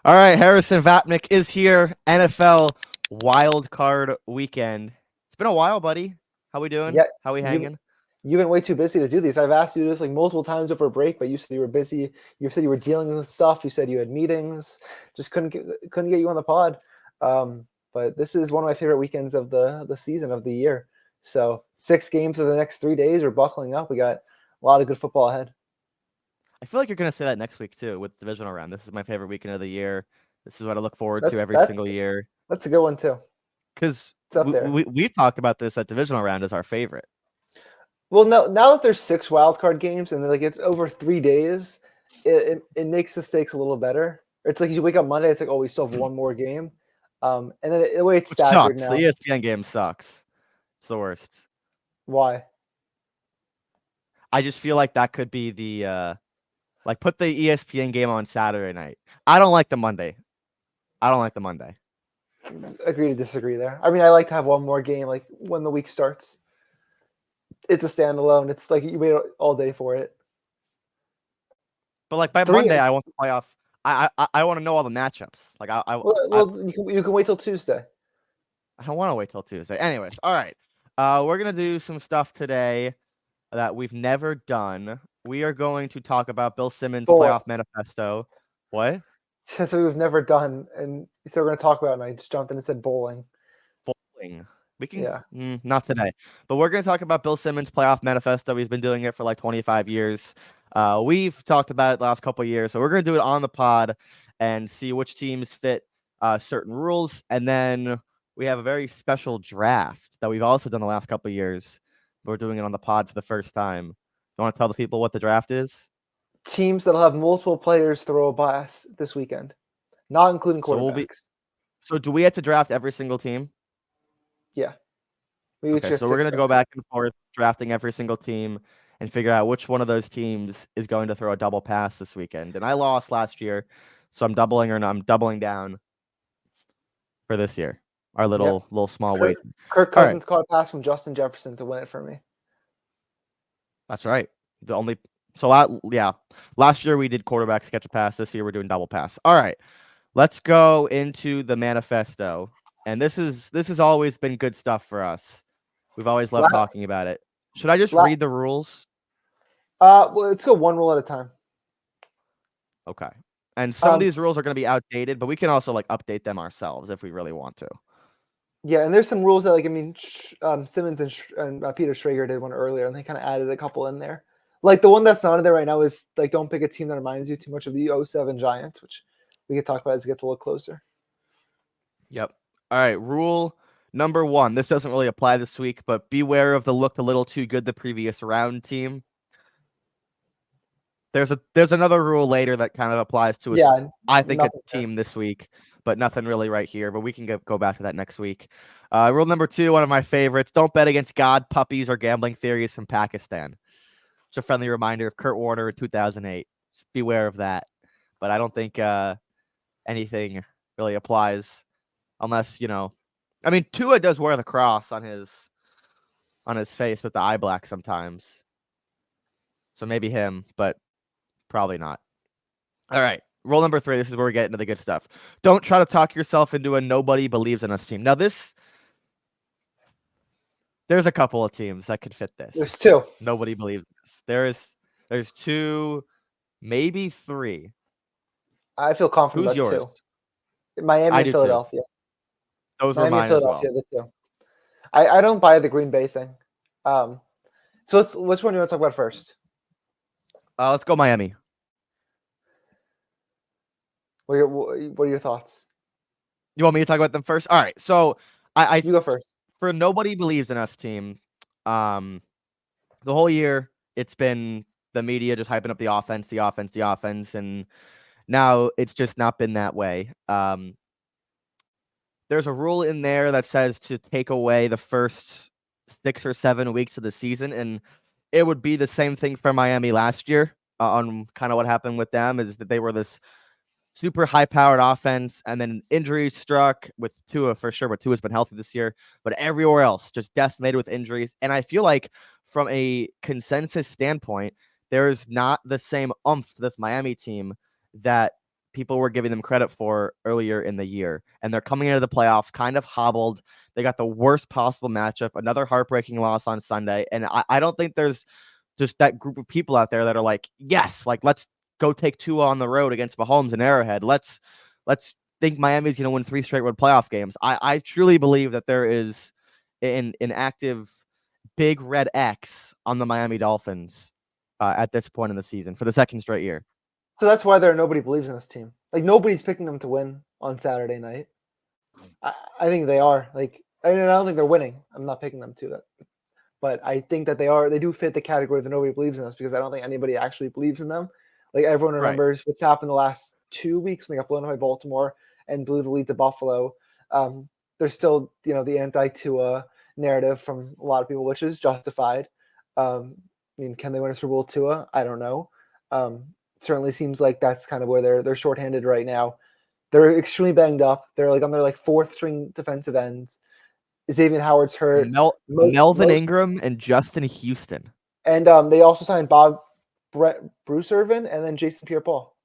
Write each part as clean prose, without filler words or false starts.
All right, Harrison Vapnek is here. NFL Wild Card Weekend. It's been a while, buddy. How we doing? Yeah, How we you hanging? you've been way too busy to do these. I've asked you this like multiple times over break, but you said you were busy. You said you were dealing with stuff. You said you had meetings. Just couldn't get you on the pod. But this is one of my favorite weekends of the season of the year. So 6 games for the next 3 days. We're buckling up. We got a lot of good football ahead. I feel like you're gonna say that next week too with the divisional round. This is my favorite weekend of the year. This is what I look forward to That every that single year. that's a good one too. Because It's up there. we talked about this, that divisional round is our favorite. Well, no, now that there's 6 wildcard games and like it's over 3 days, it makes the stakes a little better. It's like you wake up Monday, it's like, oh, we still have one more game. And then the way it's Which staggered sucks. now. The ESPN game sucks. It's the worst. Why? I just feel like that could be the like put the ESPN game on Saturday night. I don't like the Monday. Agree to disagree there. I mean, I like to have one more game like when the week starts. It's a standalone. It's like you wait all day for it. But like by Monday, I want the playoff. I want to know all the matchups. Like you can wait till Tuesday. I don't want to wait till Tuesday. Anyways, all right. We're gonna do some stuff today that we've never done. We are going to talk about Bill Simmons' playoff manifesto. What? That's what we've never done, and so we're going to talk about it, and I just jumped in and said bowling. Bowling. We can, not today, but we're going to talk about Bill Simmons' playoff manifesto. He's been doing it for like 25 years. We've talked about it the last couple of years, so we're going to do it on the pod and see which teams fit certain rules. And then we have a very special draft that we've also done the last couple of years. We're doing it on the pod for the first time. You want to tell the people what the draft is? Teams that'll have multiple players throw a pass this weekend, not including quarterbacks. So do we have to draft every single team? Yeah. Okay, so we're going to go back and forth drafting every single team and figure out which one of those teams is going to throw a double pass this weekend. And I lost last year, so I'm doubling down for this year. Our little small weight. Kirk Cousins caught a pass from Justin Jefferson to win it for me. That's right. Last year we did quarterbacks catch a pass. This year we're doing double pass. All right, let's go into the manifesto. And this has always been good stuff for us. We've always loved talking about it. Should I just read the rules? Well, let's go one rule at a time. Okay. And some of these rules are going to be outdated, but we can also like update them ourselves if we really want to. Yeah, and there's some rules that Simmons and Peter Schrager did one earlier, and they kind of added a couple in there. Like the one that's not in there right now is like don't pick a team that reminds you too much of the 07 Giants, which we could talk about as it gets a little closer. Yep. All right, rule number 1. This doesn't really apply this week, but beware of the looked a little too good the previous round team. There's another rule later that kind of applies to a team this week, but nothing really right here. But we can go back to that next week. Rule number 2, one of my favorites: don't bet against God, puppies, or gambling theories from Pakistan. It's a friendly reminder of Kurt Warner in 2008. Just beware of that. But I don't think anything really applies. Unless, I mean, Tua does wear the cross on his face with the eye black sometimes. So maybe him, but probably not. All right. Rule number 3. This is where we get into the good stuff. Don't try to talk yourself into a nobody believes in us team. Now there's a couple of teams that could fit this. There's 2. Nobody believes this. There's 2, maybe 3. I feel confident about yours? 2. Miami and Philadelphia. Too. Those were mine as well. The 2. I don't buy the Green Bay thing. So which one do you want to talk about first? Let's go Miami. What are your thoughts? You want me to talk about them first? All right. So you go first. For nobody believes in us team, the whole year it's been the media just hyping up the offense, and now it's just not been that way. There's a rule in there that says to take away the first 6 or 7 weeks of the season, and it would be the same thing for Miami last year on kind of what happened with them is that they were this super high-powered offense, and then injuries struck with Tua for sure, but Tua's been healthy this year, but everywhere else just decimated with injuries. And I feel like from a consensus standpoint, there's not the same oomph to this Miami team that people were giving them credit for earlier in the year. And they're coming into the playoffs kind of hobbled. They got the worst possible matchup, another heartbreaking loss on Sunday. And I don't think there's just that group of people out there that are like, yes, like let's go take Tua on the road against Mahomes and Arrowhead. Let's think Miami's going to win 3 straight road playoff games. I truly believe that there is an active big red X on the Miami Dolphins at this point in the season for the second straight year. So that's why nobody believes in this team. Like nobody's picking them to win on Saturday night. I think they are. Like I don't think they're winning. I'm not picking them to that. But I think that they are. They do fit the category that nobody believes in us because I don't think anybody actually believes in them. Like everyone remembers what's happened the last 2 weeks when they got blown out by Baltimore and blew the lead to Buffalo. There's still, the anti-Tua narrative from a lot of people, which is justified. Can they win a Super Bowl Tua? I don't know. Certainly seems like that's kind of where they're shorthanded right now. They're extremely banged up. They're like on their fourth string defensive ends. Xavier Howard's hurt. Melvin Ingram and Justin Houston. And they also signed Bruce Irvin and then Jason Pierre-Paul.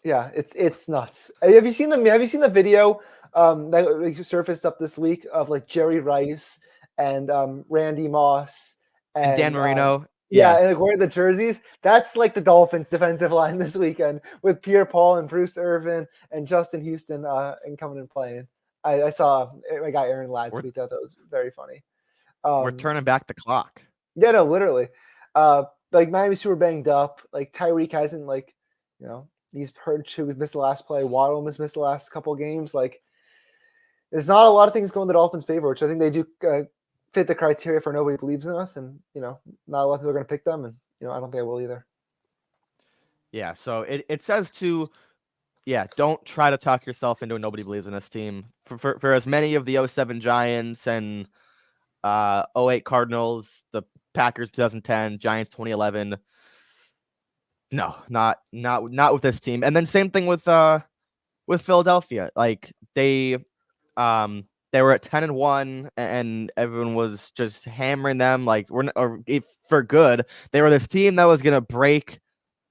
Yeah, it's nuts. Have you seen the video that surfaced up this week of Jerry Rice and Randy Moss and Dan Marino? And wearing the jerseys. That's the Dolphins defensive line this weekend with Pierre-Paul and Bruce Irvin and Justin Houston and coming and playing. I saw my guy Aaron Ladd tweet that. That was very funny. We're turning back the clock. Yeah, no, literally. Miami's super banged up. Tyreek hasn't he's hurt too. We've missed the last play. Waddle missed the last couple of games. There's not a lot of things going the Dolphins' favor, which I think they do fit the criteria for nobody believes in us, and not a lot of people are going to pick them, and I don't think I will either. Yeah, so it says don't try to talk yourself into a nobody believes in this team. For as many of the 07 Giants and 08 Cardinals, the Packers 2010, Giants 2011. No, not with this team. And then same thing with Philadelphia. They were at 10-1 and everyone was just hammering them for good. They were this team that was going to break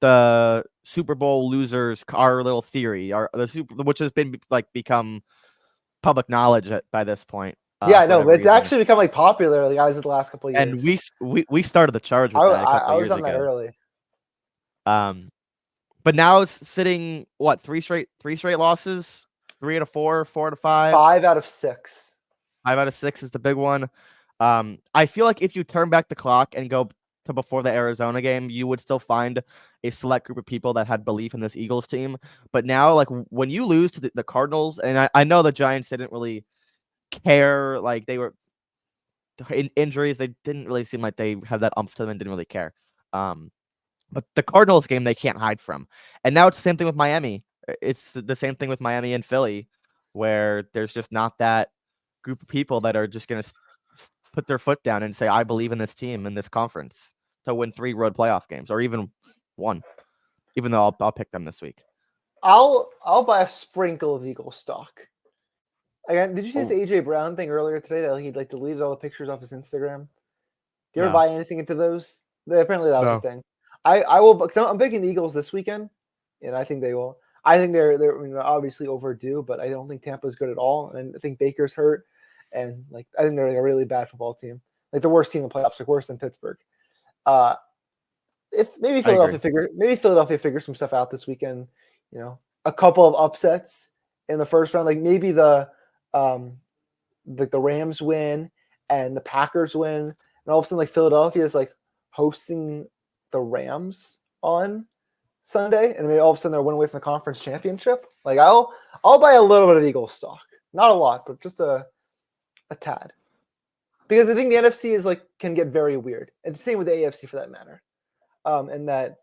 the Super Bowl losers, our little theory, which has been become public knowledge by this point. It's actually become popular, guys, in the last couple of years. And we started the charge with that a couple years ago. I was on that early. But now it's sitting three straight losses, 3 out of 4, 4 out of 5, 5 out of 6. 5 out of 6 is the big one. I feel like if you turn back the clock and go to before the Arizona game, you would still find a select group of people that had belief in this Eagles team. But now, when you lose to the Cardinals, and I know the Giants didn't really care, they were in injuries, they didn't really seem like they had that umph to them and didn't really care. But the Cardinals game, they can't hide from. And now it's the same thing with Miami. It's the same thing with Miami and Philly, where there's just not that group of people that are just going to put their foot down and say, I believe in this team, in this conference, to win 3 road playoff games, or even 1, even though I'll pick them this week. I'll buy a sprinkle of Eagle stock. Again, did you see this AJ Brown thing earlier today that he deleted all the pictures off his Instagram? Do you ever buy anything into those? Apparently that was a thing. I will, because I'm picking the Eagles this weekend, and I think they will. I think they're obviously overdue, but I don't think Tampa's good at all, and I think Baker's hurt, and I think they're a really bad football team, the worst team in the playoffs, worse than Pittsburgh. If maybe Philadelphia figures some stuff out this weekend, a couple of upsets in the first round, maybe the Rams win and the Packers win, and all of a sudden Philadelphia is hosting the Rams on Sunday, and maybe all of a sudden they're 1 away from the conference championship. I'll buy a little bit of Eagles stock, not a lot, but just a tad, because I think the NFC is can get very weird, and the same with the AFC for that matter. And that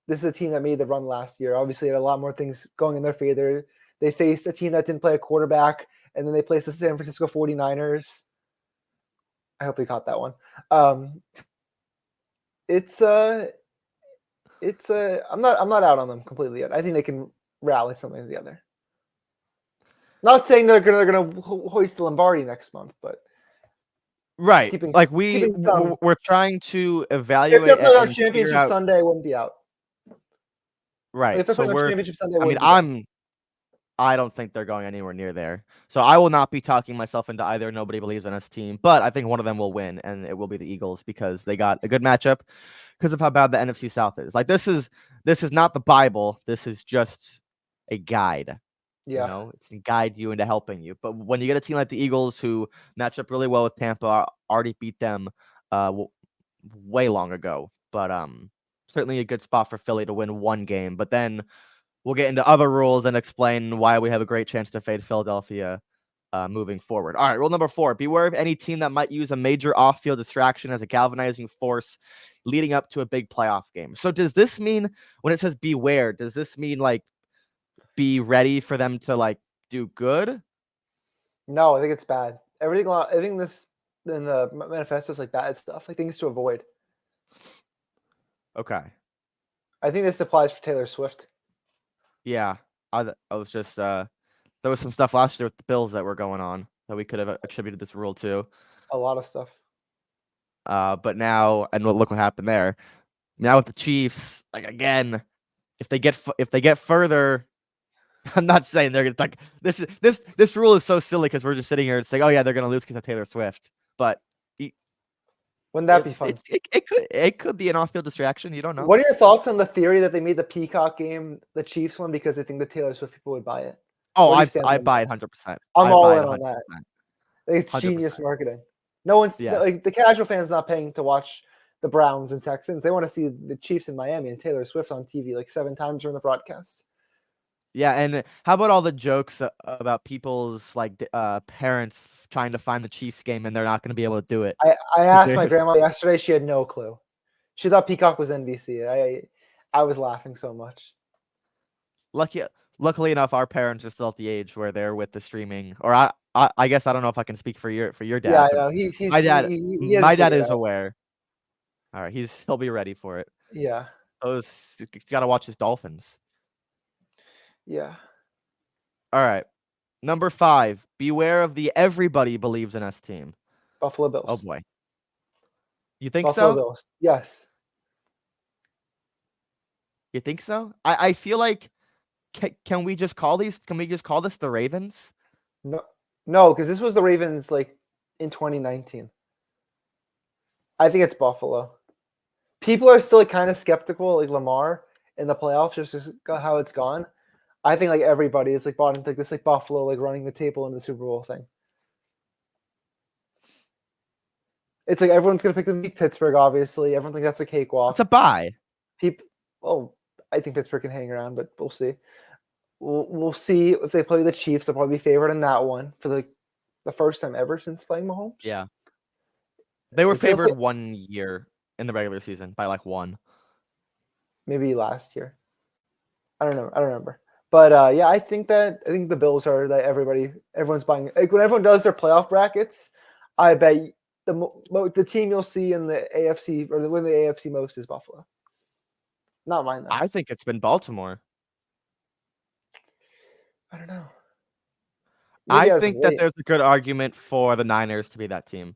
this is a team that made the run last year. Obviously, had a lot more things going in their favor. They faced a team that didn't play a quarterback, and then they placed the San Francisco 49ers. I hope you caught that one. I'm not out on them completely yet. I think they can rally something together. Not saying they're gonna hoist the Lombardi next month, but right, we're trying to evaluate. If they're on Championship Sunday, I wouldn't be out. Right. If they're So playing on championship Sunday, I don't think they're going anywhere near there. So I will not be talking myself into either nobody believes in us team, but I think one of them will win, and it will be the Eagles because they got a good matchup because of how bad the NFC South is. Like this is not the Bible. This is just a guide. Yeah. You know, it's to guide you into helping you. But when you get a team like the Eagles who match up really well with Tampa, already beat them way long ago. But certainly a good spot for Philly to win one game. But then we'll get into other rules and explain why we have a great chance to fade Philadelphia moving forward. All right, rule number 4. Beware of any team that might use a major off-field distraction as a galvanizing force leading up to a big playoff game. So does this mean, when it says beware, does this mean like be ready for them to like do good? No, I think it's bad. Everything. I think this in the manifesto is like bad stuff, like things to avoid. Okay. I think this applies for Taylor Swift. Yeah, I was just there was some stuff last year with the Bills that were going on that we could have attributed this rule to. A lot of stuff. But now, and look what happened there. Now with the Chiefs, like again, if they get further, I'm not saying they're gonna like this rule is so silly because we're just sitting here and saying, oh yeah, they're gonna lose because of Taylor Swift. But wouldn't that be fun? It could be an off-field distraction. You don't know. What are your thoughts on the theory that they made the Peacock game the Chiefs one because they think the Taylor Swift people would buy it? Oh, I buy it 100%. I'm all in on that. It's 100%. Genius marketing. No one's like the casual fan's not paying to watch the Browns and Texans. They want to see the Chiefs in Miami and Taylor Swift on TV like 7 times during the broadcasts. Yeah, and how about all the jokes about people's like parents trying to find the Chiefs game and they're not going to be able to do it? I asked my grandma yesterday; she had no clue. She thought Peacock was NBC. I was laughing so much. Luckily enough, our parents are still at the age where they're with the streaming. Or I guess I don't know if I can speak for your dad. Yeah, I know. My dad is aware. All right, he'll be ready for it. Yeah. He's got to watch his Dolphins. Yeah. All right. Number 5. Beware of the everybody believes in us team. Buffalo Bills. Oh boy. You think Buffalo so? Bills. Yes. You think so? I feel like can we just call this the Ravens? No, because this was the Ravens like in 2019. I think it's Buffalo. People are still kind of skeptical, like Lamar in the playoffs, just how it's gone. I think like everybody is like bought into like this like Buffalo like running the table in the Super Bowl thing. It's like everyone's gonna pick them beat Pittsburgh, obviously. Everyone thinks that's a cakewalk. It's a bye. I think Pittsburgh can hang around, but we'll see. We'll see if they play the Chiefs. They'll probably be favored in that one for the first time ever since playing Mahomes. Yeah. They were favored 1 year in the regular season by like 1. Maybe last year. I don't know. I don't remember. But yeah, I think the Bills are that everyone's buying. Like when everyone does their playoff brackets, I bet the team you'll see in the AFC or win the AFC most is Buffalo. Not mine though. I think it's been Baltimore. I don't know. I think that there's a good argument for the Niners to be that team.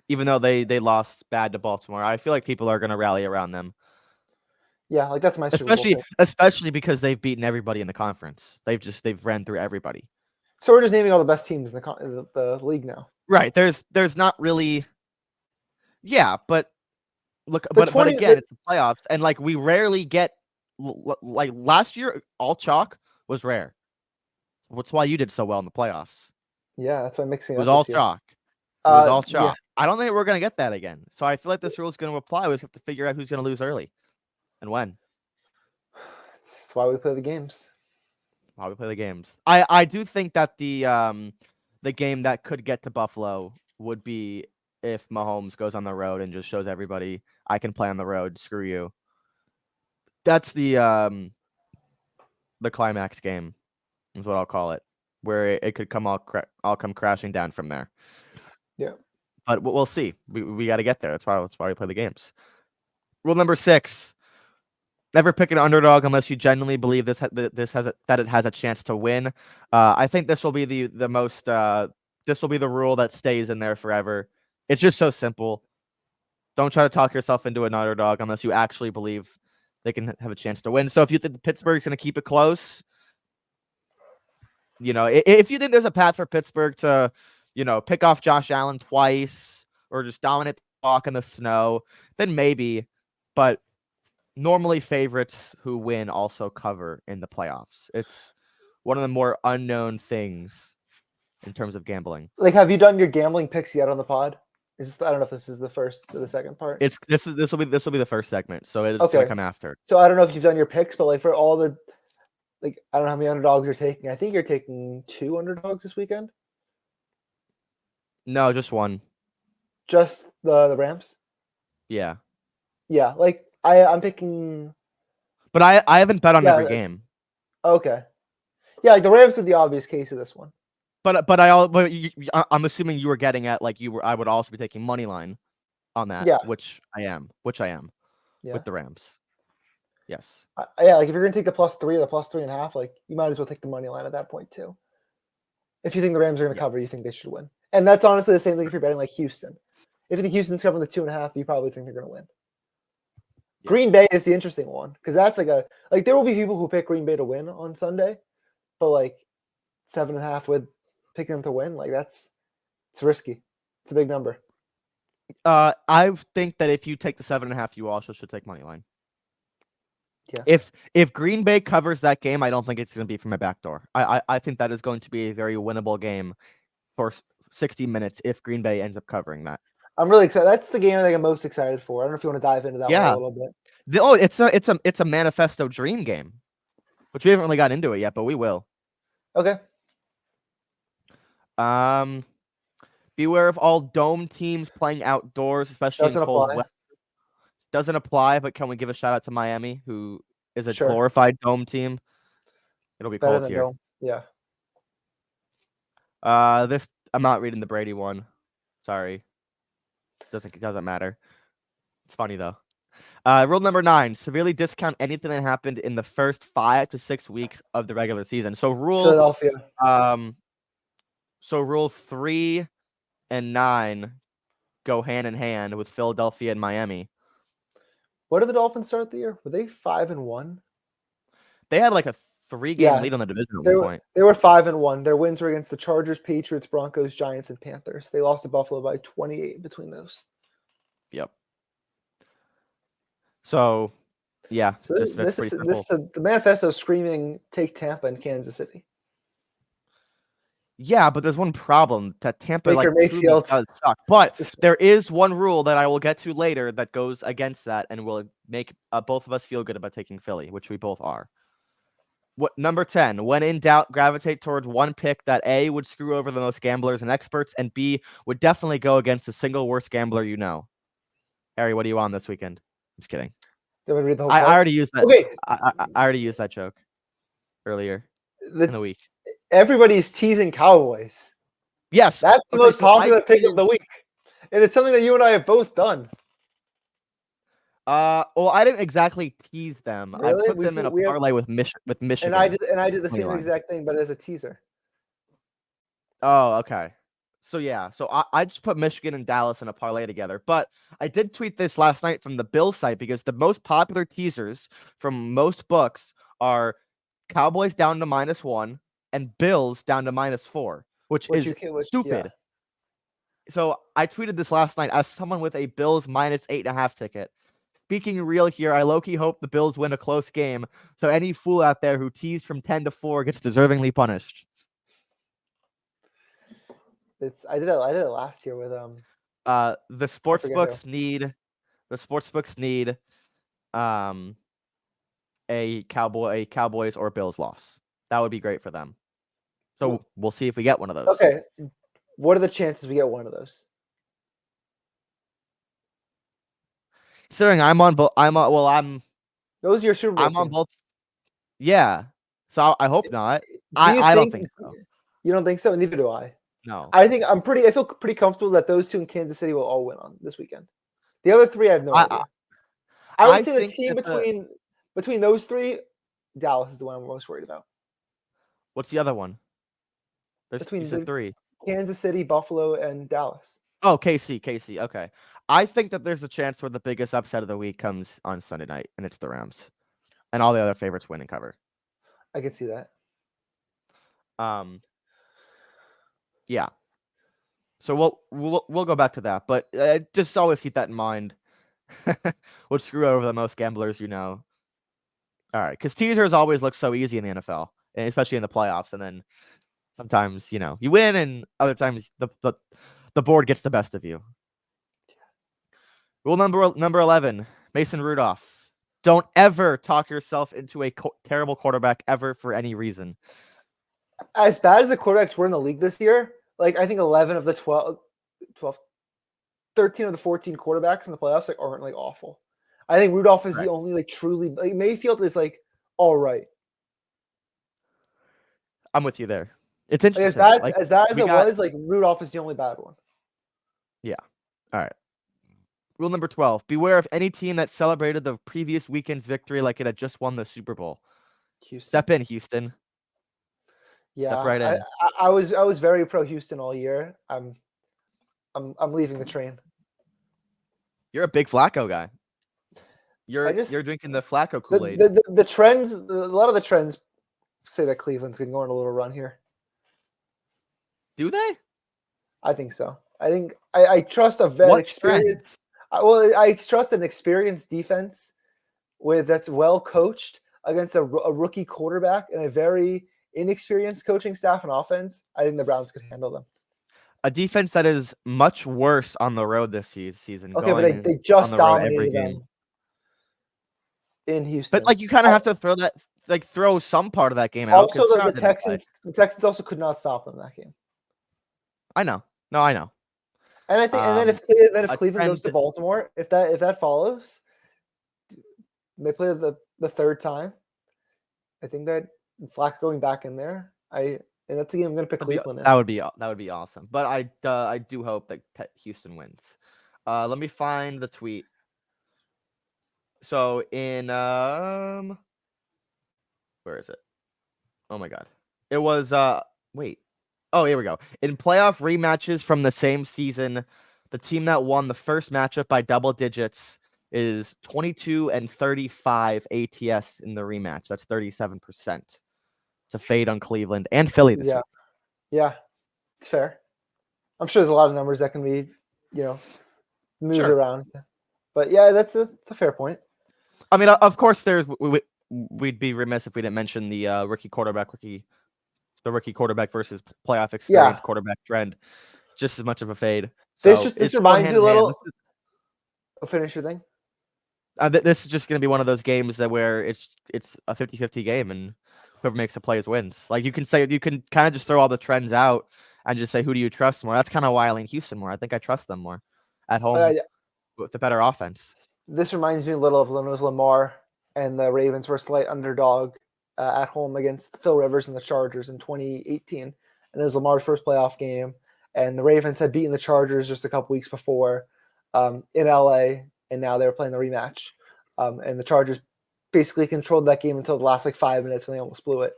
Even though they lost bad to Baltimore, I feel like people are going to rally around them. Yeah, like that's my especially because they've beaten everybody in the conference. They've ran through everybody. So we're just naming all the best teams in the league now. Right. There's not really. Yeah, but look, but again, it's the playoffs, and like we rarely get like last year, all chalk was rare. That's why you did so well in the playoffs. Yeah, that's why mixing it was all chalk. It was all chalk. Yeah. I don't think we're gonna get that again. So I feel like this rule is gonna apply. We just have to figure out who's gonna lose early. And when? That's why we play the games. I do think that the game that could get to Buffalo would be if Mahomes goes on the road and just shows everybody I can play on the road. Screw you. That's the climax game, is what I'll call it, where it could come all come crashing down from there. Yeah. But we'll see. We got to get there. That's why we play the games. Rule number 6. Never pick an underdog unless you genuinely believe that it has a chance to win. I think this will be the most. This will be the rule that stays in there forever. It's just so simple. Don't try to talk yourself into an underdog unless you actually believe they can have a chance to win. So if you think Pittsburgh's going to keep it close, if you think there's a path for Pittsburgh to, pick off Josh Allen twice or just dominate the clock in the snow, then maybe. But normally favorites who win also cover in the playoffs. It's one of the more unknown things in terms of gambling. Like, have you done your gambling picks yet on the pod? I don't know if this is the first or the second part. This will be the first segment, so it's okay. gonna come after. So I don't know if you've done your picks, but like for all the, like I don't know how many underdogs you're taking. I think you're taking 2 underdogs this weekend. No, just one. Just the Rams. Yeah. Yeah, like I'm picking. But I haven't bet on every game. Okay. Yeah, like the Rams are the obvious case of this one. But I'm assuming you were getting at I would also be taking money line on that. Yeah. Which I am. Yeah. With the Rams. Yes. Yeah, like if you're gonna take the +3 or the +3.5, like you might as well take the money line at that point too. If you think the Rams are gonna cover, you think they should win, and that's honestly the same thing if you're betting like Houston. If you think Houston's covering the 2.5, you probably think they're gonna win. Yeah. Green Bay is the interesting one because that's like there will be people who pick Green Bay to win on Sunday, but like 7.5 with picking them to win, like it's risky. It's a big number. I think that if you take the 7.5, you also should take money line. Yeah. If Green Bay covers that game, I don't think it's going to be from a backdoor. I think that is going to be a very winnable game for 60 minutes if Green Bay ends up covering that. I'm really excited. That's the game I think I'm most excited for. I don't know if you want to dive into that one a little bit. It's a Manifesto dream game, which we haven't really got into it yet, but we will. Okay. Beware of all dome teams playing outdoors, especially in cold weather. Doesn't apply, but can we give a shout out to Miami, who is a glorified dome team? It'll be better cold here. Dome. Yeah. I'm not reading the Brady one. Sorry. Doesn't matter. It's funny though. Rule number 9: severely discount anything that happened in the first 5 to 6 weeks of the regular season. So Philadelphia. So rule 3 and 9 go hand in hand with Philadelphia and Miami. What did the Dolphins start the year? Were they 5-1? They had like a 3-game lead on the division at one point. They were 5-1. Their wins were against the Chargers, Patriots, Broncos, Giants, and Panthers. They lost to Buffalo by 28 between those. Yep. So, yeah. So the Manifesto screaming take Tampa and Kansas City. Yeah, but there's one problem that Tampa Mayfield does suck. But there is one rule that I will get to later that goes against that and will make both of us feel good about taking Philly, which we both are. Number 10, when in doubt, gravitate towards one pick that A, would screw over the most gamblers and experts, and B, would definitely go against the single worst gambler you know. Harry, what are you on this weekend? Just kidding. I already used that. Okay. I already used that joke earlier in the week. Everybody's teasing Cowboys. Yes. That's the most popular pick of the week. And it's something that you and I have both done. Well, I didn't exactly tease them. Really? I put them in a parlay with Michigan. And I did the same exact thing, but as a teaser. Oh, okay. So yeah, I just put Michigan and Dallas in a parlay together. But I did tweet this last night from the Bills site because the most popular teasers from most books are Cowboys down to -1 and Bills down to -4, which is stupid. Yeah. So I tweeted this last night as someone with a Bills -8.5 ticket. Speaking real here, I low-key hope the Bills win a close game, so any fool out there who teased from 10-4 gets deservingly punished. I did it last year with the sportsbooks need a Cowboys or Bills loss. That would be great for them. So we'll see if we get one of those. Okay. What are the chances we get one of those? Considering those are your Super Bowl I'm teams. on both. Yeah. So I hope not. I don't think so. You don't think so? Neither do I. No. I feel pretty comfortable that those two in Kansas City will all win on this weekend. The other three I have no idea. I would say the team between those three, Dallas is the one I'm most worried about. What's the other one? You said 3. Kansas City, Buffalo, and Dallas. Oh, KC. Okay. I think that there's a chance where the biggest upset of the week comes on Sunday night, and it's the Rams, and all the other favorites win and cover. I can see that. Yeah. So we'll go back to that, but just always keep that in mind. Would screw over the most gamblers, All right, because teasers always look so easy in the NFL, and especially in the playoffs, and then sometimes you win, and other times the board gets the best of you. Rule number 11: Mason Rudolph. Don't ever talk yourself into a terrible quarterback ever for any reason. As bad as the quarterbacks were in the league this year, like I think 11 of the 13 of the 14 quarterbacks in the playoffs aren't awful. I think Rudolph is the only truly Mayfield is all right. I'm with you there. It's interesting. As bad as it was, Rudolph is the only bad one. Yeah. All right. Rule number 12: beware of any team that celebrated the previous weekend's victory like it had just won the Super Bowl. Houston. Step in, Houston. Yeah, step right in. I was very pro Houston all year. I'm leaving the train. You're a big Flacco guy. You're drinking the Flacco Kool-Aid. The trends, a lot of the trends say that Cleveland's going to go on a little run here. Do they? I think so. I trust a vet experience. I trust an experienced defense that's well coached against a rookie quarterback and a very inexperienced coaching staff and offense. I think the Browns could handle them. A defense that is much worse on the road this season. Okay, but they just dominated them in Houston. But you kind of have to throw that, throw some part of that game out. Also, the Texans also could not stop them that game. I know. No, I know. And I think, and then if Cleveland goes to Baltimore, if that follows, they play the third time. I think that Flacco going back in there. And that's the game I'm going to pick Cleveland in. That would be awesome. But I do hope that Houston wins. Let me find the tweet. So in where is it? Oh my God, it was wait. Oh, here we go. In playoff rematches from the same season, the team that won the first matchup by double digits is 22-35 ATS in the rematch. That's 37%. To fade on Cleveland and Philly this week. Yeah, it's fair. I'm sure there's a lot of numbers that can be, moved around. But yeah, that's a fair point. I mean, of course, we'd be remiss if we didn't mention the rookie quarterback versus playoff experience quarterback trend. Just as much of a fade. So this reminds me a little. Finish your thing. This is just going to be one of those games where it's a 50-50 game, and whoever makes the plays wins. You can kind of just throw all the trends out and just say, who do you trust more? That's kind of why I lean Houston more. I think I trust them more at home with the better offense. This reminds me a little of Lamar and the Ravens were a slight underdog at home against Phil Rivers and the Chargers in 2018. And it was Lamar's first playoff game. And the Ravens had beaten the Chargers just a couple weeks before in LA. And now they were playing the rematch. And the Chargers basically controlled that game until the last 5 minutes when they almost blew it.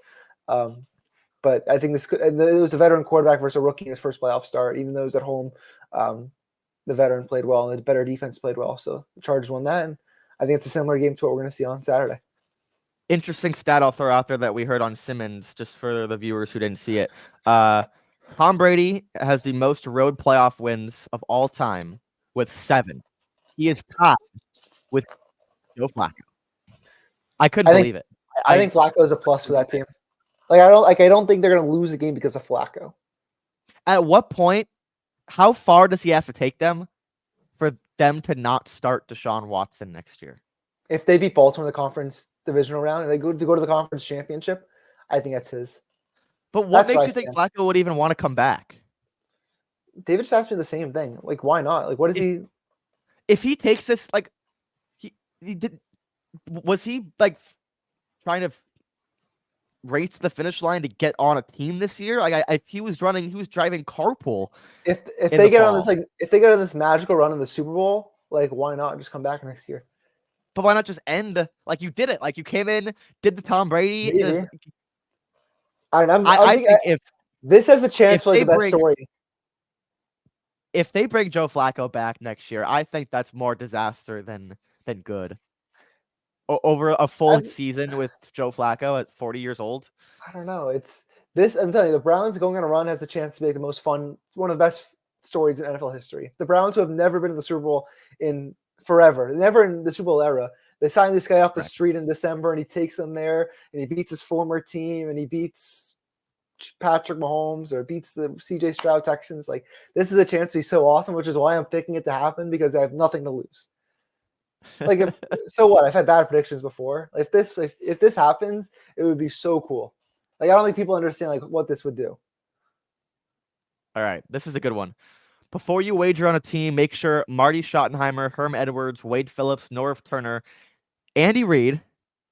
But I think it was a veteran quarterback versus a rookie in his first playoff start. Even though it was at home, the veteran played well and the better defense played well. So the Chargers won that. And I think it's a similar game to what we're going to see on Saturday. Interesting stat I'll throw out there that we heard on Simmons, just for the viewers who didn't see it. Tom Brady has the most road playoff wins of all time with 7. He is tied with Joe Flacco. I couldn't believe it. I think Flacco is a plus for that team. I don't think they're going to lose a game because of Flacco. At what point, how far does he have to take them for them to not start Deshaun Watson next year? If they beat Baltimore in the conference divisional round and they go to the conference championship, I think that's his. But what makes you think Flacco would even want to come back? David just asked me the same thing. Why not? What is he? If he takes this, he did. Was he trying to race the finish line to get on a team this year? If he was driving carpool. If they get on this if they get on this magical run in the Super Bowl, why not just come back next year? But why not just end you did it? You came in, did the Tom Brady. I think if this has the chance for the best story. if they bring Joe Flacco back next year, I think that's more disaster than good. Over a full season with Joe Flacco at 40 years old. I don't know. It's this. I'm telling you, the Browns going on a run has a chance to make the most fun, one of the best stories in NFL history. The Browns, who have never been in the Super Bowl in forever, never in the Super Bowl era. They signed this guy off the street in December, and he takes them there, and he beats his former team, and he beats Patrick Mahomes or beats the CJ Stroud Texans. Like, this is a chance to be so awesome, which is why I'm picking it to happen, because I have nothing to lose. Like, so what? I've had bad predictions before. If this happens, it would be so cool. Like, I don't think people understand like what this would do. All right, this is a good one. Before you wager on a team, make sure Marty Schottenheimer, Herm Edwards, Wade Phillips, Norv Turner, Andy Reid.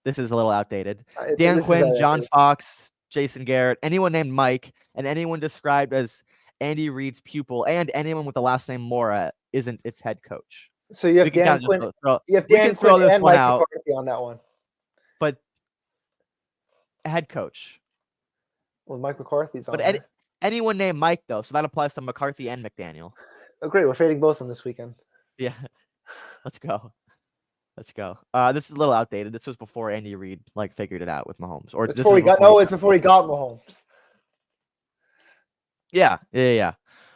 This is a little outdated. Dan Quinn, John Fox, Jason Garrett, anyone named Mike, and anyone described as Andy Reid's pupil, and anyone with the last name Mora isn't its head coach. So you have Dan Quinn. You have Dan Quinn and Mike McCarthy on that one. But head coach. Well, Mike McCarthy's on. But anyone named Mike though, so that applies to McCarthy and McDaniel. Oh, great! We're fading both of them this weekend. Yeah, let's go. This is a little outdated. This was before Andy Reid figured it out with Mahomes, or it's before he got Mahomes. Yeah.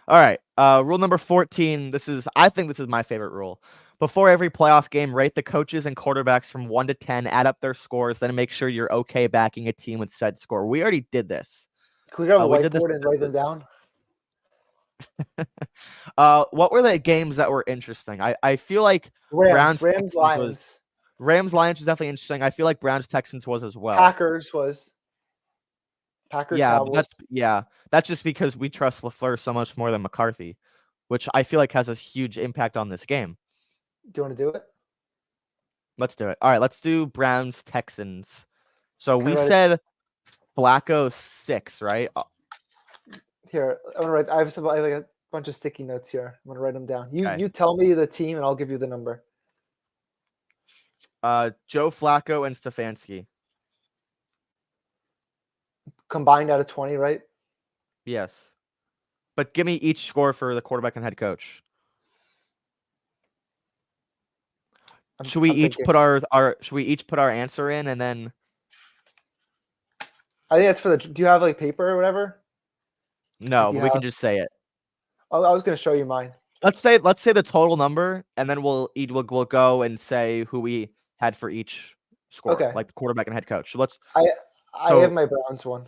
All right. Rule number 14. I think this is my favorite rule. Before every playoff game, rate the coaches and quarterbacks from 1 to 10, add up their scores, then make sure you're okay backing a team with said score. We already did this. Can we grab a whiteboard and write them down? What were the games that were interesting? I feel like Rams Lions was definitely interesting. I feel like Browns Texans was as well. Packers. That's just because we trust LaFleur so much more than McCarthy, which I feel like has a huge impact on this game. Do you want to do it? Let's do it. All right, let's do Browns Texans. So we said Flacco 6, right? Here, I'm gonna write. I have a bunch of sticky notes here. I'm gonna write them down. You tell me the team, and I'll give you the number. Joe Flacco and Stefanski. Combined out of 20, right? Yes. But give me each score for the quarterback and head coach. Should we each put our answer in, and then I think that's for do you have paper or whatever? No, but we can just say it. I was going to show you mine. Let's say the total number, and then we'll go and say who we had for each score, like the quarterback and head coach. So I have my Browns one.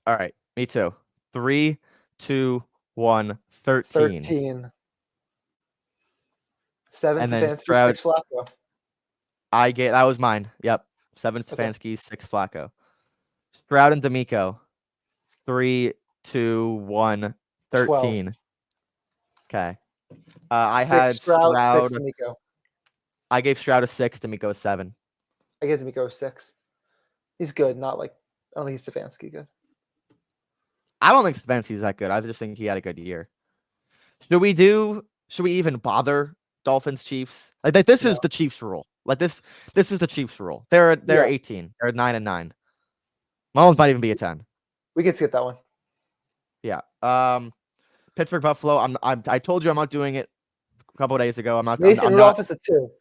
All right, me too. 3, 2, 1, 13. 7 Stefanski, 6 Flacco. That was mine. Yep. 7 Stefanski, 6 Flacco. Stroud and D'Amico. 3, 2, 1, 13. 12. Okay. I had Stroud. 6 D'Amico. I gave Stroud a 6, D'Amico a 7. I gave D'Amico a 6. He's good, I don't think he's Stefanski good. I don't think Stefanski's that good. I just think he had a good year. Should we even bother Dolphins Chiefs? This is the Chiefs rule. This is the Chiefs rule. They're 18. They're 9-9. Mahomes might even be a 10. We can skip that one. Yeah. Pittsburgh Buffalo. I told you I'm not doing it a couple of days ago. I'm not. Mason Rudolph is a 2.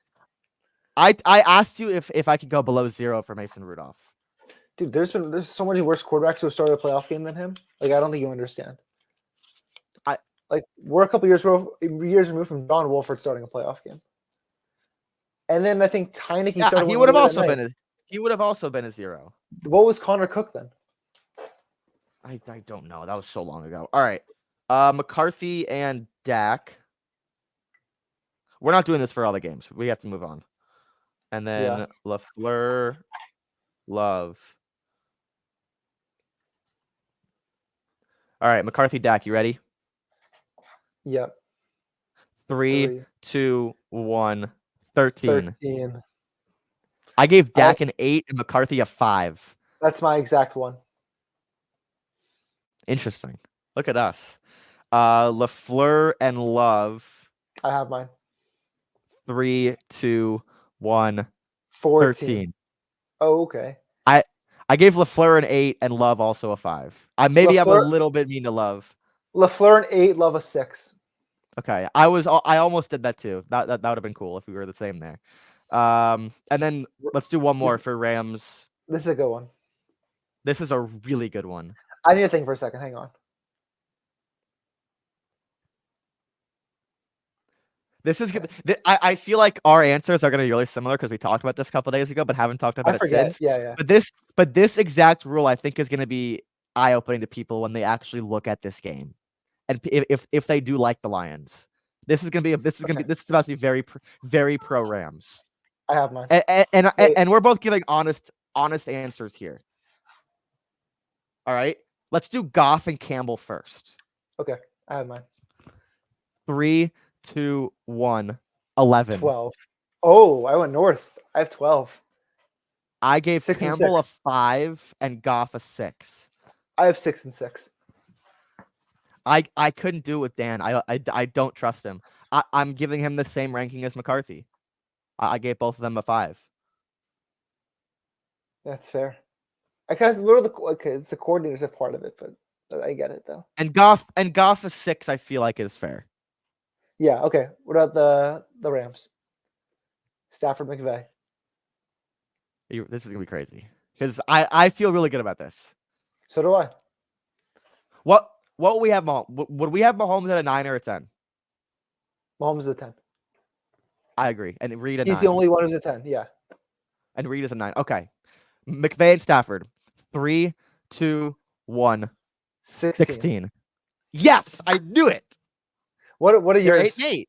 I asked you if I could go below 0 for Mason Rudolph. Dude, there's so many worse quarterbacks who have started a playoff game than him. I don't think you understand. We're a couple years removed from John Wolford starting a playoff game. And then I think Heineke started. He would have also been a 0. What was Connor Cook then? I don't know. That was so long ago. All right. McCarthy and Dak. We're not doing this for all the games. We have to move on. And then LaFleur, Love. All right, McCarthy, Dak, you ready? Yep. 3, 2, 1, 13. I gave Dak an 8 and McCarthy a 5. That's my exact one. Interesting. Look at us. LaFleur and Love. I have mine. 3, 2, 1, 13. Oh, okay. I gave LaFleur an 8 and Love also a 5. I maybe have a little bit mean to Love. LaFleur an 8, Love a 6. Okay, I almost did that too. That would have been cool if we were the same there. And then let's do one more for Rams. This is a good one. This is a really good one. I need to think for a second. Hang on. This is good. I feel like our answers are going to be really similar because we talked about this a couple days ago, but haven't talked about it since. Yeah. But this exact rule, I think, is going to be eye-opening to people when they actually look at this game, and if they do like the Lions, this is about to be very pro Rams. I have mine, and we're both giving honest answers here. All right, let's do Goff and Campbell first. Okay, I have mine. 3, 2, 1, 11. 12. Oh, I went north. I have 12. I gave Campbell a 5 and Goff a 6. I have 6 and 6. I couldn't do it with Dan. I don't trust him. I'm giving him the same ranking as McCarthy. I gave both of them a 5. That's fair. It's the coordinators are part of it, but I get it though. And Goff a 6, I feel like is fair. Yeah. Okay. What about the Rams? Stafford, McVay. This is gonna be crazy because I feel really good about this. So do I. What would we have? Would we have Mahomes at a 9 or a 10? Mahomes is a 10. I agree. And Reed at 9. He's the only one who's a 10. Yeah. And Reed is a 9. Okay. McVay and Stafford. 3, 2, 1. 16. Yes, I knew it. What are yours? 8 and 8.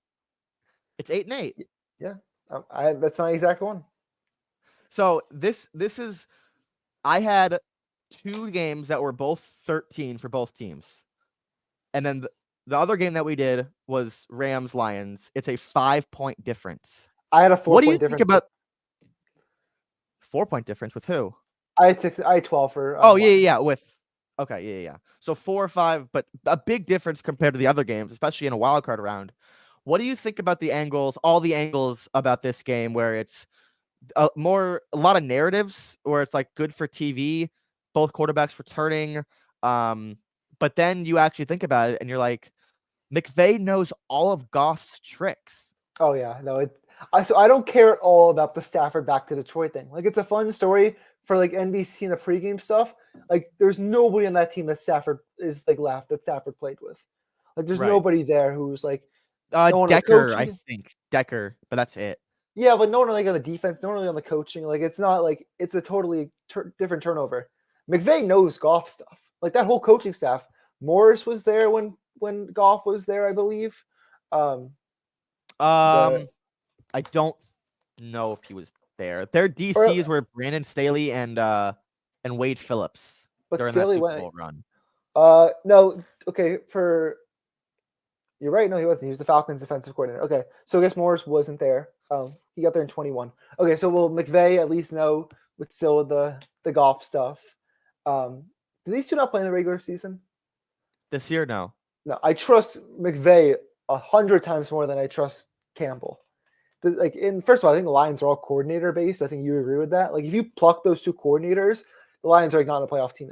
It's 8 and 8. Yeah. That's my exact one. So this is, I had 2 games that were both 13 for both teams. And then the other game that we did was Rams Lions. It's a 5-point difference. I had a 4-point difference. What do you think about 4-point difference with who? I had 6. I had 12 for. Yeah. Yeah. So 4 or 5, but a big difference compared to the other games, especially in a wild card round. What do you think about all the angles about this game where it's a lot of narratives where it's like good for TV, both quarterbacks returning, but then you actually think about it and you're like, McVay knows all of Goff's tricks. Oh yeah, no, so I don't care at all about the Stafford back to Detroit thing. Like, it's a fun story for like NBC and the pregame stuff. Like, there's nobody on that team that Stafford is like left that Stafford played with. Like, there's nobody there who's like Decker, I think Decker, but that's it. Yeah, but no one really on the defense, no one really on the coaching. Like, it's not like it's a totally different turnover. McVay knows Goff stuff. Like, that whole coaching staff. Morris was there when Goff was there, I believe. I don't know if he was there. Their DCs were Brandon Staley and Wade Phillips during that Super Bowl run. No, okay, you're right. No, he wasn't. He was the Falcons defensive coordinator. Okay, so I guess Morris wasn't there. He got there in 21. Okay, so will McVay at least know with still the Goff stuff? Do these two not play in the regular season? This year, no. No, I trust McVay 100 times more than I trust Campbell. First of all, I think the Lions are all coordinator based. I think you agree with that. Like, if you pluck those 2 coordinators, the Lions are not a playoff team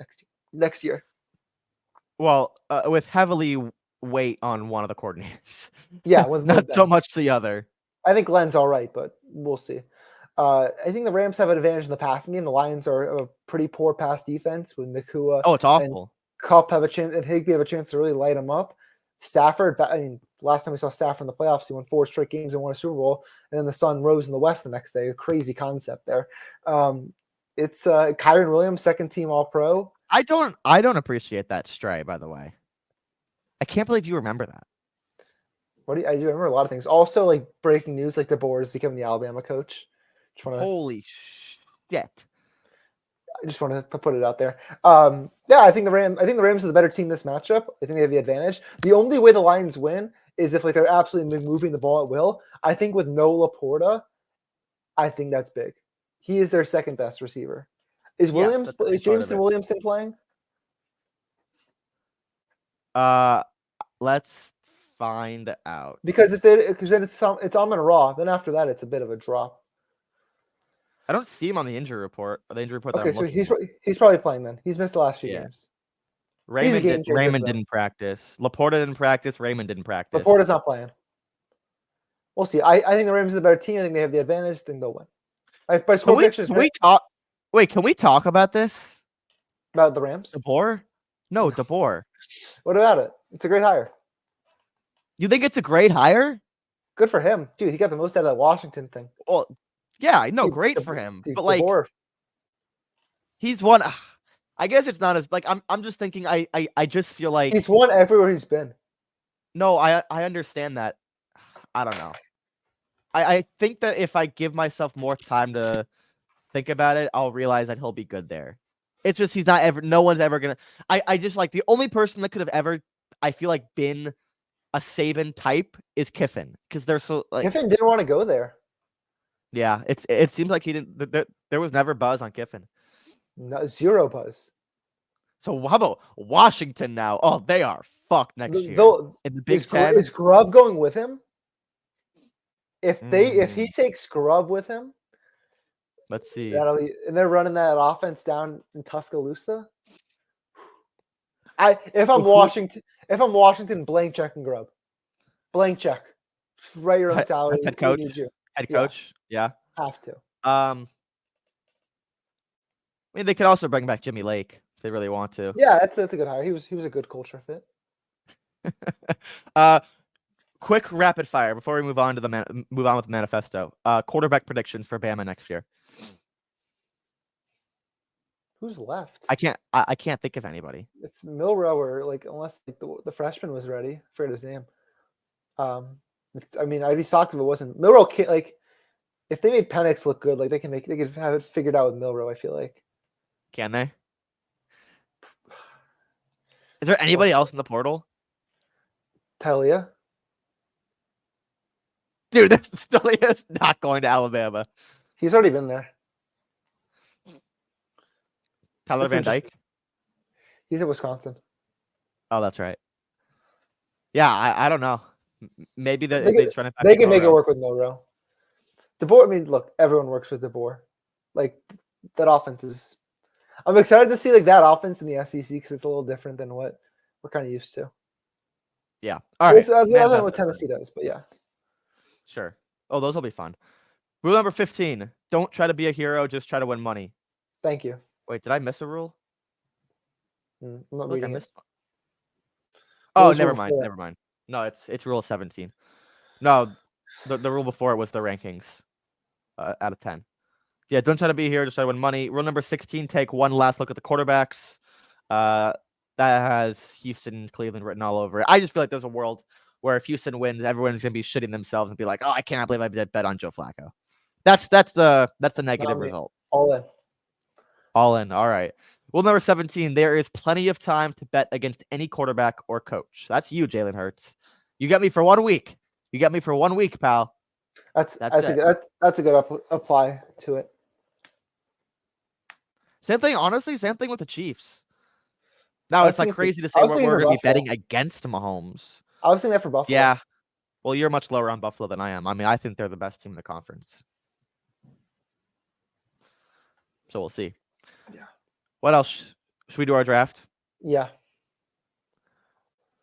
next year. Well, with heavily weight on one of the coordinators. Yeah, not so much the other. I think Glenn's all right, but we'll see. I think the Rams have an advantage in the passing game. The Lions are a pretty poor pass defense with Nakua. Oh, it's awful. Kupp have a chance, and Higbee have a chance to really light them up. Stafford, last time we saw Stafford in the playoffs, he won 4 straight games and won a Super Bowl, and then the sun rose in the West the next day. A crazy concept there. It's Kyren Williams, second team All-Pro. I don't appreciate that stray, by the way. I can't believe you remember that. I do remember a lot of things. Also, like, breaking news, like DeBoer is becoming the Alabama coach. Holy shit. I just want to put it out there. I think the Rams are the better team this matchup. I think they have the advantage. The only way the Lions win is if they're absolutely moving the ball at will. I think with no Laporta, I think that's big. He is their second best receiver. Is Jameson Williamson playing? Let's find out. Because then it's Amon-Ra. Then after that, it's a bit of a drop. I don't see him on the injury report. The injury report. Okay, so he's probably playing then. He's missed the last few games. Raymond didn't practice. Laporta didn't practice. Raymond didn't practice. Laporta's not playing. We'll see. I think the Rams are the better team. I think they have the advantage. I think they'll win. By score predictions, can we talk? Wait, can we talk about this? About the Rams? DeBoer? No, DeBoer. What about it? It's a great hire. You think it's a great hire? Good for him, dude. He got the most out of that Washington thing. Well, yeah, I know, great for him. But like, DeBoer. He's won. I guess it's not as like I'm just thinking. I just feel like he's won everywhere he's been. No, I understand that. I don't know. I think that if I give myself more time to think about it, I'll realize that he'll be good there. It's just he's not ever. No one's ever gonna. I just like the only person that could have ever. I feel like been a Saban type is Kiffin because they're so like Kiffin didn't want to go there. Yeah, it seems like he didn't. There was never buzz on Kiffin. No, zero buzz. So how about Washington now? Oh, they are fucked next year in the Big Ten. Is Grubb going with him? If he takes Grubb with him, let's see. And they're running that offense down in Tuscaloosa. If I'm Washington, blank check and Grubb. Blank check. Write your own salary. Head coach. Head coach. Yeah. Have to. I mean, they could also bring back Jimmy Lake if they really want to. Yeah, that's a good hire. He was a good culture fit. Quick rapid fire before we move on with the manifesto. Quarterback predictions for Bama next year. Who's left? I can't think of anybody. It's Milrow or unless the freshman was ready. I forget his name. I mean, I'd be shocked if it wasn't Milrow. If they made Penix look good, they could have it figured out with Milrow. I feel like. Can they? Is there anybody else in the portal? Talia. Dude, Talia's not going to Alabama. He's already been there. Tyler Van Dyke? He's at Wisconsin. Oh, that's right. Yeah, I don't know. Maybe they can make it work with Milrow. DeBoer, I mean, look, everyone works with DeBoer. That offense is... I'm excited to see that offense in the SEC because it's a little different than what we're kind of used to. Yeah. All right. It's other than what Tennessee does, but yeah. Sure. Oh, those will be fun. Rule number 15. Don't try to be a hero. Just try to win money. Thank you. Wait, did I miss a rule? I'm not reading it. Oh, never mind. No, it's rule 17. No, the rule before it was the rankings out of 10. Yeah, don't try to be here. Just try to win money. Rule number 16. Take one last look at the quarterbacks. That has Houston, Cleveland written all over it. I just feel like there's a world where if Houston wins, everyone's gonna be shitting themselves and be like, "Oh, I can't believe I bet on Joe Flacco." That's the negative result. All in. All in. All right. Rule number 17. There is plenty of time to bet against any quarterback or coach. That's you, Jalen Hurts. You got me for 1 week. You got me for 1 week, pal. That's a good apply to it. Same thing, honestly. Same thing with the Chiefs. Now it's crazy to say we're going to be betting against Mahomes. I was thinking that for Buffalo. Yeah. Well, you're much lower on Buffalo than I am. I mean, I think they're the best team in the conference. So we'll see. Yeah. What else? Should we do our draft? Yeah.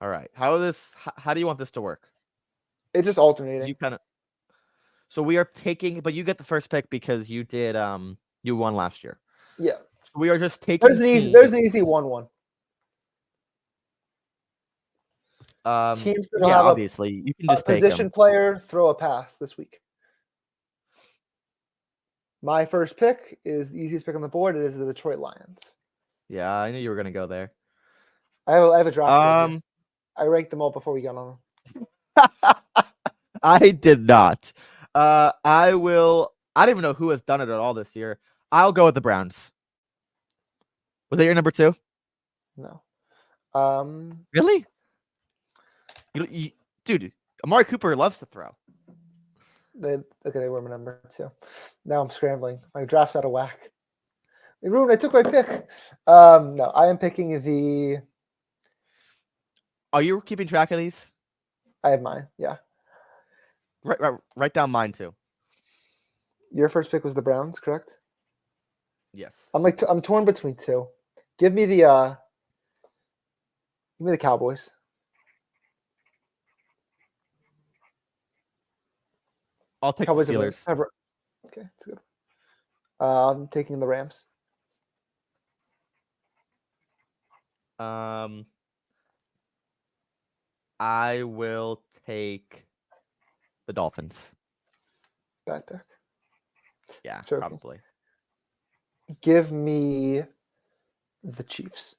All right. How do you want this to work? It's just alternating. So we are taking, but you get the first pick because you did you won last year. Yeah. So we are just taking there's an easy 1-1. Teams that have obviously you can just take position player throw a pass this week. My first pick is the easiest pick on the board. It is the Detroit Lions. Yeah, I knew you were going to go there. I have a draft. I ranked them all before we got on them. I did not. I don't even know who has done it at all this year. I'll go with the Browns. Was that your number 2? No. Really? Dude, Amari Cooper loves to throw. They were my number 2. Now I'm scrambling. My draft's out of whack. I took my pick. No, I am picking the... Are you keeping track of these? I have mine, yeah. Write down mine too. Your first pick was the Browns, correct? Yes. I'm torn between 2. Give me the Give me the Cowboys. I'll take Cowboys the Steelers. Okay, that's good. I'm taking the Rams. I will take the Dolphins. Bad pick. Yeah, Joking. probably. Give me the Chiefs.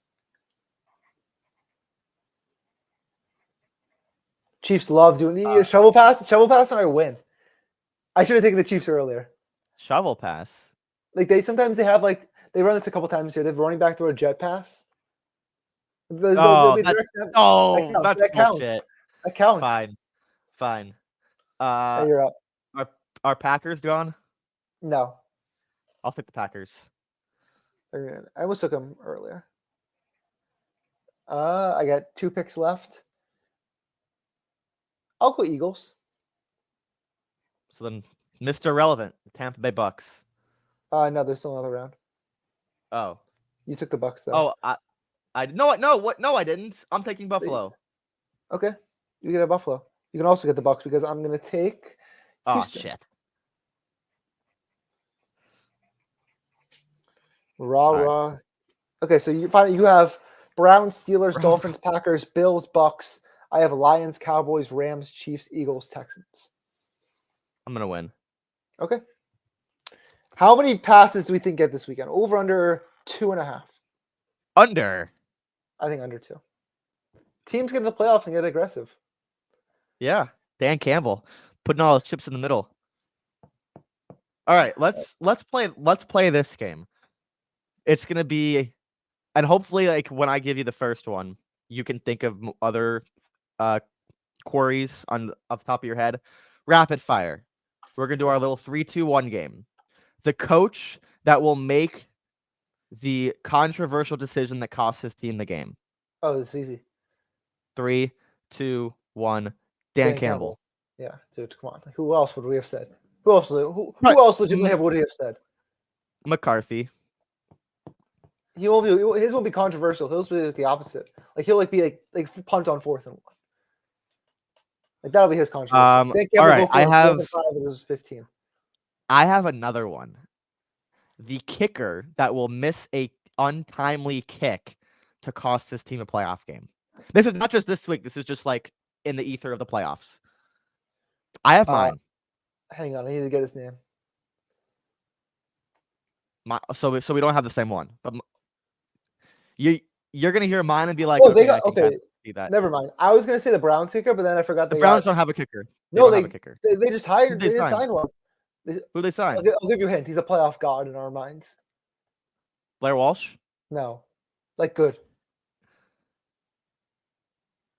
Chiefs love doing shovel pass, and I win. I should have taken the Chiefs earlier. Shovel pass. Like they have like they run this a couple times here. They've running back through a jet pass. That's bullshit. That counts. Fine. Hey, you're up. Are Packers gone? No. I'll take the Packers. I almost took them earlier. I got 2 picks left. I'll go Eagles. So then, Mr. Relevant, the Tampa Bay Bucks. No, there's still another round. Oh, you took the Bucks though. Oh, I didn't. I'm taking Buffalo. Okay, you get a Buffalo. You can also get the Bucks because I'm gonna take Houston. Oh shit. Raw. Okay, so you have Browns, Steelers, Dolphins, Packers, Bills, Bucks. I have Lions, Cowboys, Rams, Chiefs, Eagles, Texans. I'm gonna win. Okay. How many passes do we think get this weekend? Over, under 2.5? Under. I think under 2. Teams get in the playoffs and get aggressive. Yeah, Dan Campbell putting all his chips in the middle. All right, let's play this game. It's gonna be, and hopefully, like when I give you the first one, you can think of other queries off the top of your head. Rapid fire. We're gonna do our little 3-2-1 game. The coach that will make the controversial decision that costs his team the game. Oh, it's easy. 3, 2, 1. Dan Campbell. Yeah, dude, come on. Who else would we have said? Who else legitimately would he have said? McCarthy. His won't be controversial. His will be the opposite. Like he'll be like punt on 4th and 1. Like that'll be his controversy. All right, I have 5 and 15. I have another one. The kicker that will miss a untimely kick to cost his team a playoff game. This is not just this week. This is just like in the ether of the playoffs. I have mine. Hang on, I need to get his name. So we don't have the same one, but you're gonna hear mine and be like, okay. Never mind. I was gonna say the Browns kicker, but then I forgot the Browns don't have a kicker. They just hired. They just signed one. Who they signed? I'll give you a hint. He's a playoff god in our minds. Blair Walsh? No, like good.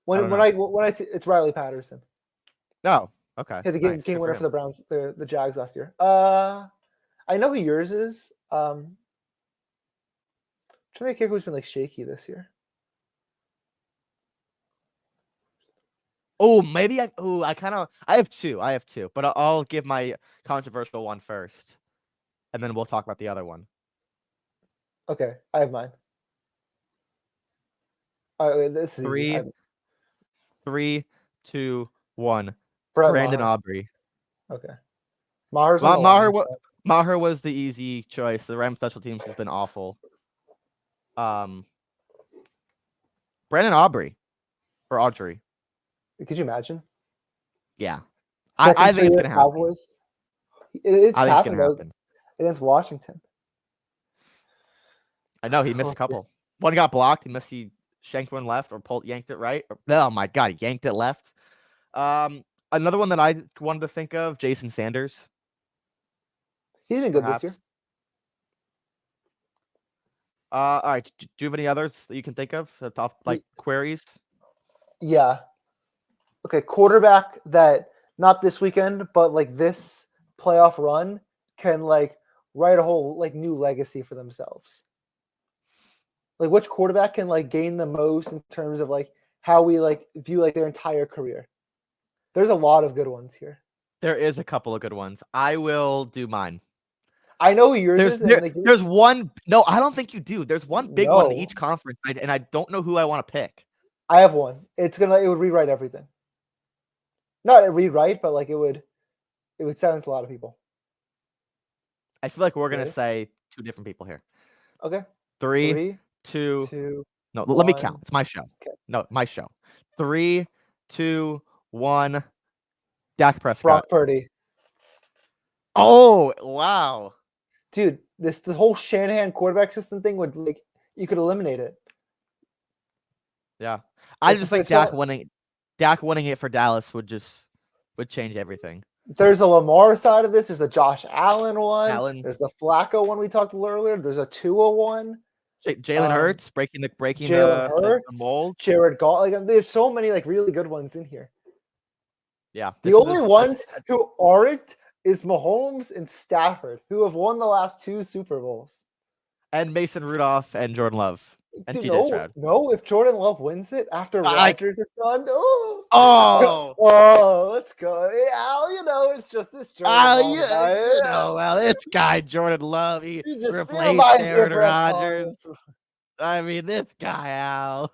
When I see it's Riley Patterson. No, okay. Yeah, the game winner for the Browns, the Jags last year. I know who yours is. I'm trying to think who's been like shaky this year. Oh, maybe I have two, but I'll give my controversial one first, and then we'll talk about the other one. Okay, I have mine. All right, this is 3, 2, 1. Brett Brandon Maher. Aubrey. Okay. Maher was the easy choice. The Rams special teams has been awful. Brandon Aubrey or Audrey. Could you imagine? Yeah. I think it's going to happen. It's happened against Washington. I know he missed a couple. One got blocked. He shanked one left or yanked it right. Oh my God, he yanked it left. Another one that I wanted to think of, Jason Sanders. He's been good this year. All right. Do you have any others that you can think of? Queries? Yeah. Okay, quarterback that not this weekend, but like this playoff run can like write a whole like new legacy for themselves. Like which quarterback can like gain the most in terms of like how we like view like their entire career? There's a lot of good ones here. There is a couple of good ones. I will do mine. I know who yours is. There's one. No, I don't think you do. There's one big one in each conference, and I don't know who I want to pick. I have one. It would rewrite everything. Not a rewrite, but like it would silence a lot of people. I feel like we're gonna say two different people here. Okay. 3, 2. No, 1. let me count. It's my show. Okay. No, my show. 3, 2, 1. Dak Prescott. Brock Purdy. Oh wow, dude! The whole Shanahan quarterback system thing would you could eliminate it. Yeah, I just think Dak winning it for Dallas would change everything. There's a Lamar side of this. There's a Josh Allen one. There's the Flacco one we talked earlier. There's a Tua one. Jalen Hurts breaking the mold. Jared Goff. There's so many really good ones in here. Yeah. The only ones who aren't is Mahomes and Stafford, who have won the last 2 Super Bowls. And Mason Rudolph and Jordan Love. And CJ Stroud. No, if Jordan Love wins it after Rodgers is gone, let's go. Al, it's just this Jordan Love. This guy, Jordan Love, he replaced Aaron Rodgers. I mean, this guy, Al.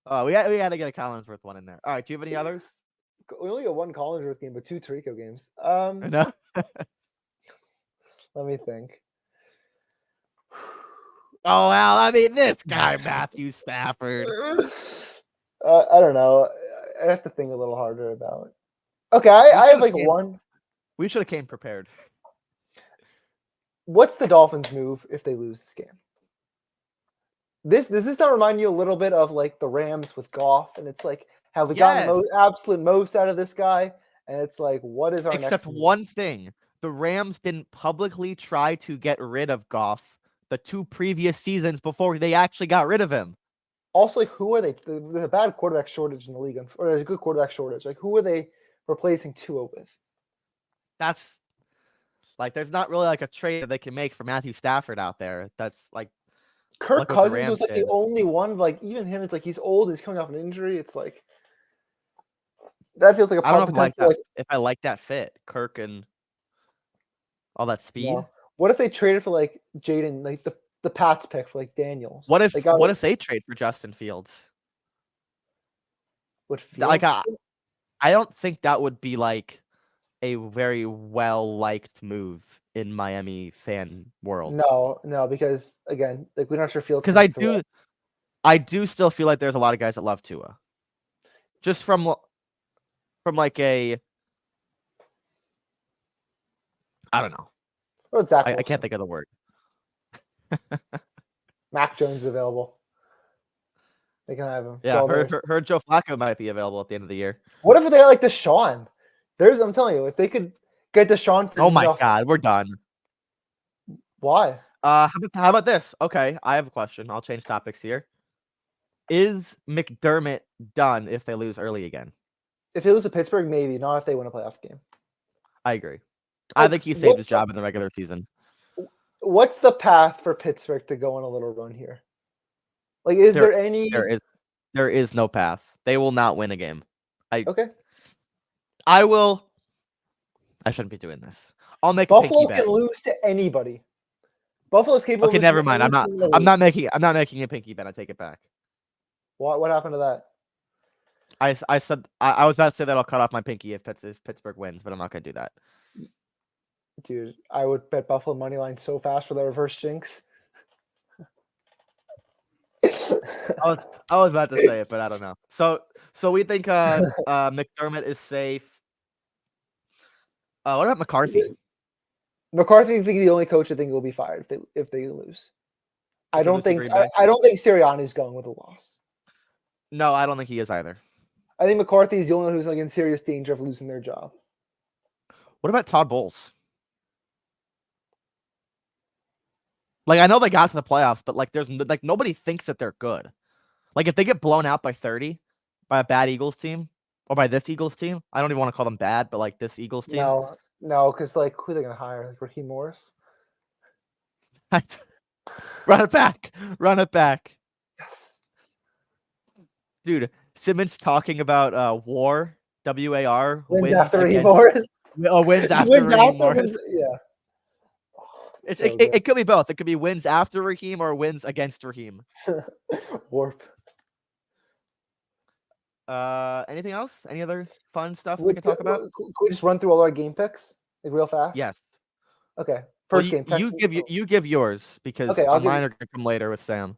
Oh, we had to get a Collinsworth one in there. All right, do you have any others? We only got 1 Collinsworth game, but 2 Tirico games. No. Let me think. Oh, Al, I mean, this guy, Matthew Stafford. I don't know. I have to think a little harder about it. Okay, I have one. We should have came prepared. What's the Dolphins' move if they lose this game? Does this not remind you a little bit of the Rams with Goff? And it's have we gotten the absolute most out of this guy? And it's what is our Except next one thing. The Rams didn't publicly try to get rid of Goff the 2 previous seasons before they actually got rid of him. Also, who are they? There's a bad quarterback shortage in the league, or there's a good quarterback shortage. Who are they replacing Tua with? That's there's not really a trade that they can make for Matthew Stafford out there. That's Kirk Cousins was the only one. Even him, it's he's old. He's coming off an injury. It's that feels like a. I don't know if I like that fit, Kirk and all that speed. No. What if they traded for Jaden, the Pats pick for Daniels? What if they trade for Justin Fields? Would Fields I don't think that would be a very well liked move in Miami fan world. No, because again, we're not sure Fields. Because I do still feel like there's a lot of guys that love Tua. Just from a I don't know. I can't think of the word. Mac Jones is available. They can have him. Yeah, heard Joe Flacco might be available at the end of the year. What if they had Deshaun? I'm telling you, if they could get Deshaun for God, we're done. Why? How about this? Okay, I have a question. I'll change topics here. Is McDermott done if they lose early again? If they lose to Pittsburgh, maybe. Not if they win a playoff game. I agree. I think he saved his job in the regular season. What's the path for Pittsburgh to go on a little run here? Is there any? There is no path. They will not win a game. Okay. I will. I shouldn't be doing this. I'll make Buffalo a pinky bet. can lose to anybody. Buffalo's capable. Okay, never mind. I'm not making a pinky bet. I take it back. What happened to that? I said I was about to say that I'll cut off my pinky if Pittsburgh wins, but I'm not gonna do that. Dude, I would bet Buffalo money line so fast for the reverse jinx. I was about to say it, but I don't know. So we think McDermott is safe. What about McCarthy? McCarthy is the only coach I think will be fired if they lose. I don't think Sirianni's going with a loss. No, I don't think he is either. I think McCarthy is the only one who's in serious danger of losing their job. What about Todd Bowles? I know they got to the playoffs, but there's nobody thinks that they're good. If they get blown out by 30 by a bad Eagles team or by this Eagles team, I don't even want to call them bad, but this Eagles team. No, because who are they going to hire? Raheem Morris? Run it back. Yes. Dude, Simmons talking about war, WAR. Wins after Raheem Morris? Wins after Raheem Morris. Yeah. It could be both. It could be wins after Raheem or wins against Raheem. Warp. Anything else? Any other fun stuff we can talk about? Could we just run through all our game picks real fast? Yes. Okay. Well, First game. you give yours because mine are going to come later with Sam.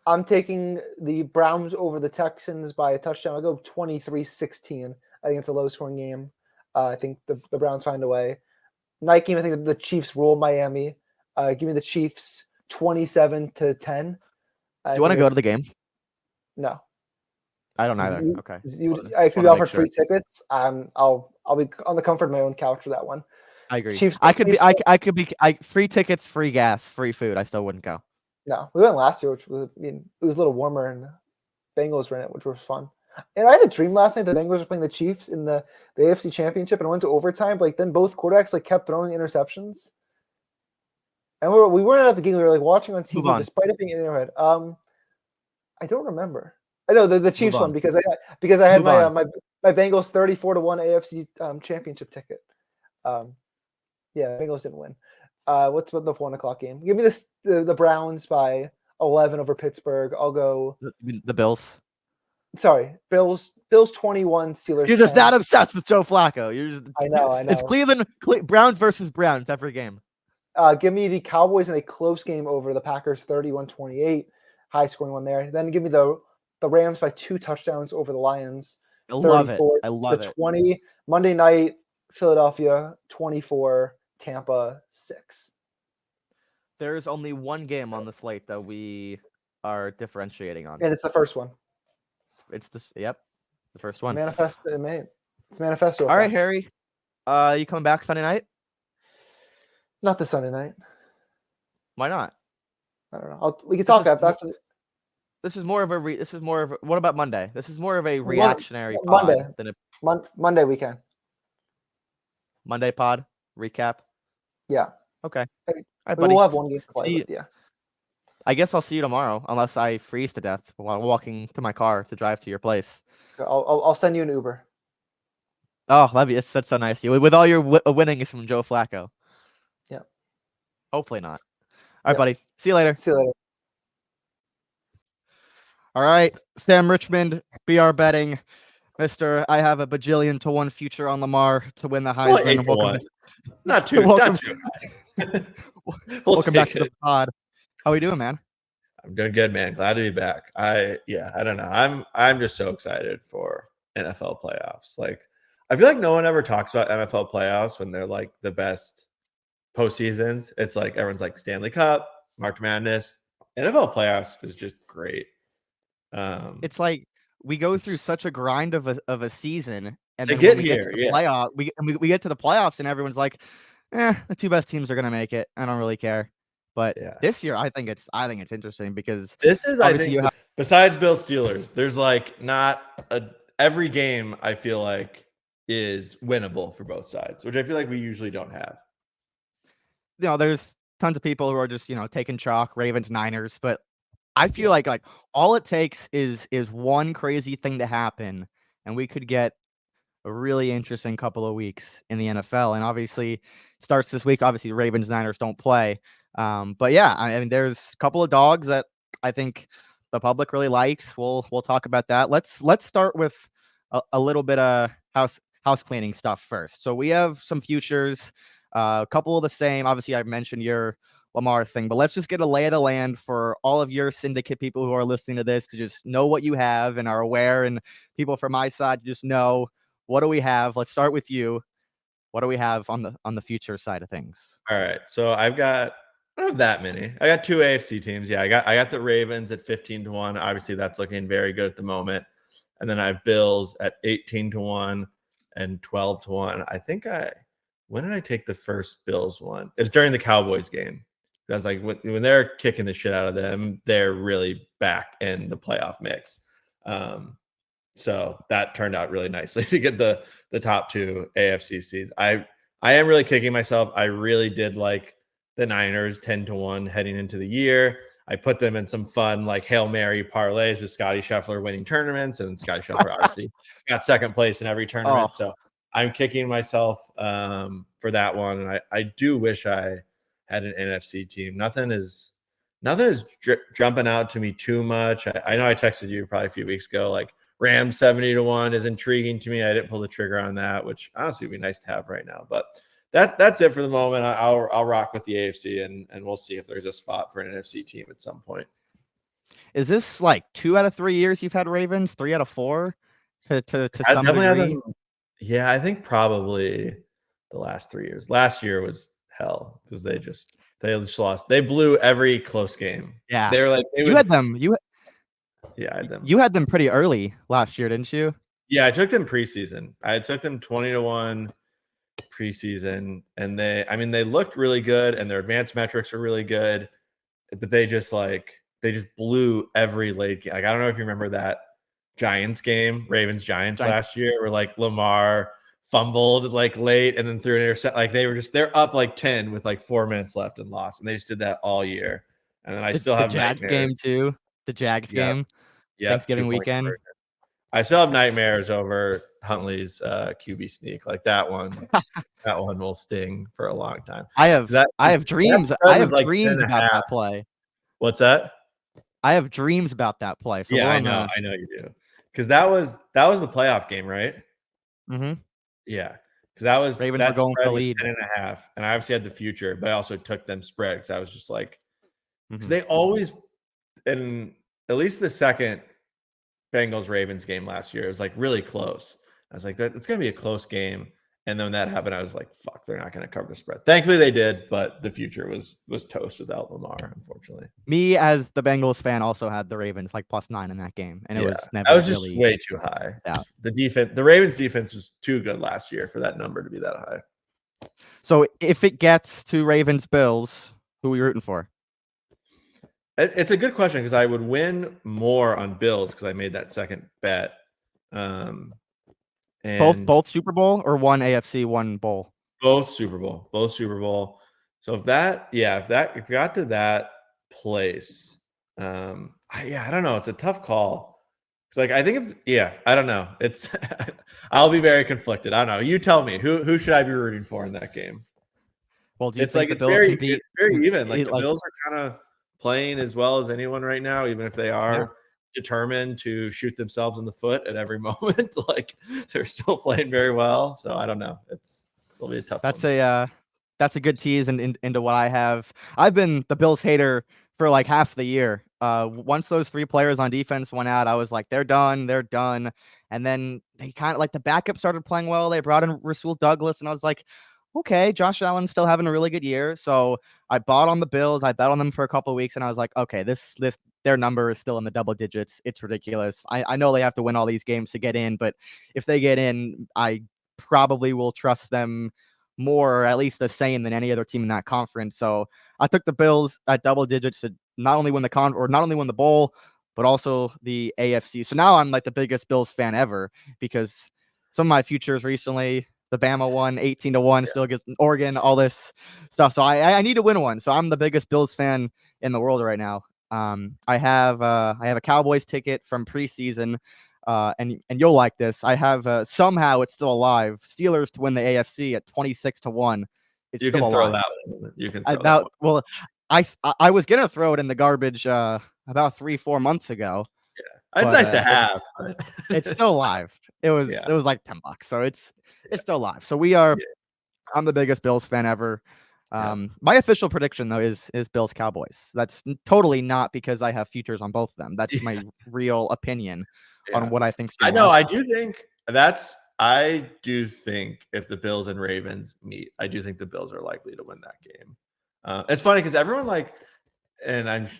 I'm taking the Browns over the Texans by a touchdown. I'll go 23-16. I think it's a low-scoring game. I think the Browns find a way. Night game, I think the Chiefs roll Miami. Give me the Chiefs 27-10. Do you want to go to the game? No. I don't either. Okay. I could be offered free tickets. I'll be on the comfort of my own couch for that one. I agree. I could be free tickets, free gas, free food. I still wouldn't go. No, we went last year, which was, it was a little warmer, and Bengals were in it, which was fun. And I had a dream last night the Bengals were playing the Chiefs in the AFC Championship, and went to overtime. But then both quarterbacks kept throwing interceptions, and we weren't at the game. We were watching on TV, despite it being in our head. I don't remember. I know the Chiefs won because I had my Bengals 34-1 AFC Championship ticket. Bengals didn't win. What's the 1:00 game? Give me the Browns by 11 over Pittsburgh. I'll go the Bills. Sorry, Bills 21, Steelers. You're just 10. not obsessed with Joe Flacco. I know. It's Cleveland Browns versus Browns every game. Give me the Cowboys in a close game over the Packers 31-28. High scoring one there. Then give me the Rams by 2 touchdowns over the Lions. I love it. 20. Monday night, Philadelphia 24, Tampa 6. There's only one game on the slate that we are differentiating on. And it's the first one. It's the first one. Manifesto, mate. It's Manifesto. All right, Harry. You coming back Sunday night? Not this Sunday night. Why not? I don't know. We can talk after. This is more of a. What about Monday? This is more of a reactionary Monday pod than Monday we can. Monday pod recap. Yeah. Okay. All right, buddy. We'll have one game to play. Yeah. I guess I'll see you tomorrow, unless I freeze to death while walking to my car to drive to your place. I'll send you an Uber. Oh, that's so nice of you. With all your winnings from Joe Flacco. Yeah. Hopefully not. All right, buddy. See you later. See you later. All right, Sam Richmond, BR Betting. Mr. I have a bajillion to 1 future on Lamar to win the Heisman. Not too. Welcome back to the pod. How are we doing, man? I'm doing good, man. Glad to be back. I don't know. I'm just so excited for NFL playoffs. I feel like no one ever talks about NFL playoffs when they're the best postseasons. It's everyone's Stanley Cup, March Madness. NFL playoffs is just great. It's we go through such a grind of a season, and then when we get to the playoff, we get to the playoffs, and everyone's like, the 2 best teams are gonna make it. I don't really care. But this year, I think it's interesting because this is obviously besides Bill Steelers, there's not every game I feel is winnable for both sides, which I feel we usually don't have. There's tons of people who are just taking chalk, Ravens, Niners, but I feel like all it takes is one crazy thing to happen, and we could get a really interesting couple of weeks in the NFL. And obviously, starts this week. Obviously, Ravens, Niners don't play. But yeah, I mean, there's a couple of dogs that I think the public really likes. We'll talk about that. Let's start with a little bit of house cleaning stuff first. So we have some futures, a couple of the same. Obviously, I mentioned your Lamar thing, but let's just get a lay of the land for all of your syndicate people who are listening to this to just know what you have and are aware, and people from my side to just know what do we have. Let's start with you. What do we have on the future side of things? All right, so I don't have that many. I got 2 AFC teams. Yeah, I got the Ravens at 15-1. Obviously, that's looking very good at the moment. And then I have Bills at 18-1 and 12-1. When did I take the first Bills one? It was during the Cowboys game. I was when they're kicking the shit out of them, they're really back in the playoff mix. So that turned out really nicely to get the top 2 AFC seeds. I am really kicking myself. I really did like the Niners 10-1 heading into the year. I put them in some fun Hail Mary parlays with Scotty Scheffler winning tournaments, and Scotty Scheffler obviously got second place in every tournament. So I'm kicking myself for that one. And I do wish I had an NFC team. Nothing is jumping out to me too much. I know I texted you probably a few weeks ago, Rams 70-1 is intriguing to me. I didn't pull the trigger on that, which honestly would be nice to have right now. But that's it for the moment. I'll rock with the AFC, and we'll see if there's a spot for an NFC team at some point. Is this like 2 out of 3 years you've had Ravens? 3 out of 4 to some degree? Yeah, I think probably the last 3 years. Last year was hell because they just lost. They blew every close game. Yeah, they were like had them. I had them. You had them pretty early last year, didn't you? Yeah, I took them preseason. I took them 20-1 preseason, and they looked really good, and their advanced metrics are really good, but they just blew every late game. Like, I don't know if you remember that Giants game, Ravens-Giants last year, where like Lamar fumbled like late and then threw an intercept. Like they're up like 10 with like 4 minutes left and lost, and they just did that all year. And then I still have the Jags game too. The Jags game. Yeah, Thanksgiving weekend. I still have nightmares over Huntley's QB sneak. Like that one, that one will sting for a long time. I have dreams. I have dreams about that play. What's that? I have dreams about that play. So yeah, I know you do. Because that was the playoff game, right? Mm-hmm. Yeah, because that was Ravens that were going spread for was lead. 10.5, and I obviously had the future, but I also took them spread because I was just like, because Mhm. they always, in at least the second Bengals Ravens game last year, it was like really close. I was like, it's gonna be a close game. And then when that happened, I was like, fuck, they're not going to cover the spread. Thankfully, they did, but the future was toast without Lamar, unfortunately. Me, as the Bengals fan, also had the Ravens like +9 in that game, and it was never. That was just really way too high. Yeah. The Ravens defense was too good last year for that number to be that high. So if it gets to Ravens Bills, who are we rooting for? It's a good question because I would win more on Bills because I made that second bet. And both Super Bowl or one AFC, one bowl? Both Super Bowl. So if it got to that place, I don't know. It's a tough call. It's like I think I don't know. It's I'll be very conflicted. I don't know. You tell me who should I be rooting for in that game? Well, do you think it's very even. Like the Bills are kind of playing as well as anyone right now, even if they are determined to shoot themselves in the foot at every moment. Like they're still playing very well. So I don't know. It'll be a tough one. That's a good tease into what I have. I've been the Bills hater for like half the year. Once those 3 players on defense went out, I was like, they're done. And then they kind of like the backup started playing well. They brought in Rasul Douglas, and I was like, okay, Josh Allen's still having a really good year. So I bought on the Bills. I bet on them for a couple of weeks, and I was like, okay, this their number is still in the double digits. It's ridiculous. I know they have to win all these games to get in, but if they get in, I probably will trust them more, or at least the same, than any other team in that conference. So I took the Bills at double digits to not only win the bowl, but also the AFC. So now I'm like the biggest Bills fan ever because some of my futures recently, the Bama one, 18-1, still gets Oregon, all this stuff. So I need to win one. So I'm the biggest Bills fan in the world right now. I have a Cowboys ticket from preseason, and you'll like this. I have somehow it's still alive. Steelers to win the AFC at 26-1. It's still alive. You can throw that one. Well, I was gonna throw it in the garbage about 3-4 months ago. Yeah, it's nice to have. It's still alive. It was like $10, so it's still alive. So we are. I'm the biggest Bills fan ever. My official prediction though is Bills Cowboys. That's totally not because I have futures on both of them. That's my real opinion on what I think. I know. I do think if the Bills and Ravens meet, I do think the Bills are likely to win that game. It's funny because everyone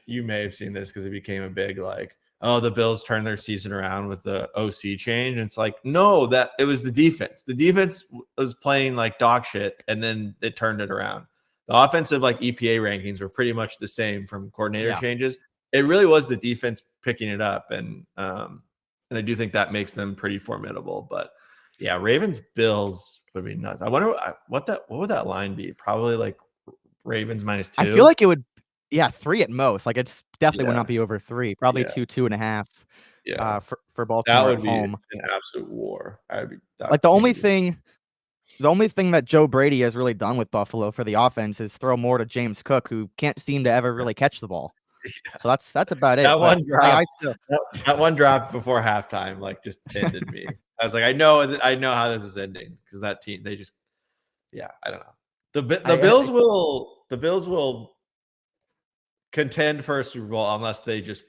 you may have seen this because it became a big the Bills turned their season around with the OC change. And it's like, no, that it was the defense. The defense was playing like dog shit, and then it turned it around. The offensive EPA rankings were pretty much the same from coordinator changes. It really was the defense picking it up, and I do think that makes them pretty formidable. But yeah, Ravens Bills would be nuts. I wonder what would that line be? Probably Ravens -2. I feel like it would. Yeah, 3 at most. It's definitely would not be over 3. Probably 2.5. Yeah. For Baltimore that would at home. Be an absolute war. The only thing that Joe Brady has really done with Buffalo for the offense is throw more to James Cook, who can't seem to ever really catch the ball. So that's about it. That one drop, still... that one drop before halftime, like, just ended me. I was like, I know how this is ending, because that team, they just, I don't know. The Bills will contend for a Super Bowl unless they just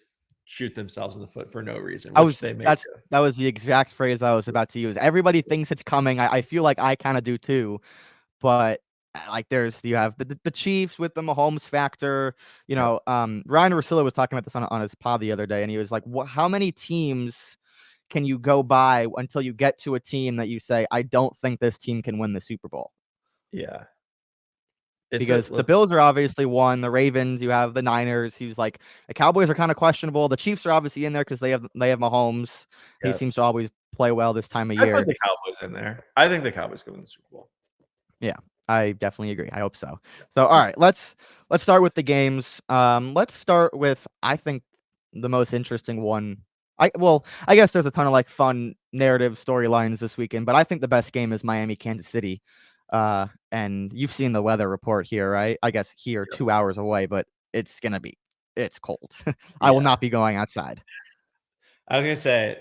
shoot themselves in the foot for no reason. That was the exact phrase I was about to use. Everybody thinks it's coming. I feel like I kind of do too, but like you have the Chiefs with the Mahomes factor. Ryan Russillo was talking about this on his pod the other day, and he was like, how many teams can you go by until you get to a team that you say, I don't think this team can win the Super Bowl? Yeah. Because the Bills are obviously one. The Ravens, you have the Niners. He's like, the Cowboys are kind of questionable. The Chiefs are obviously in there because they have Mahomes. He seems to always play well this time of year. I put the Cowboys in there. I think the Cowboys go win the Super Bowl. Yeah, I definitely agree. I hope so. So, all right, let's start with the games. Let's start with, I think, the most interesting one. I guess there's a ton of like fun narrative storylines this weekend, but I think the best game is Miami, Kansas City. And you've seen the weather report here, right? I guess here 2 hours away, but it's cold. I will not be going outside. I was gonna say,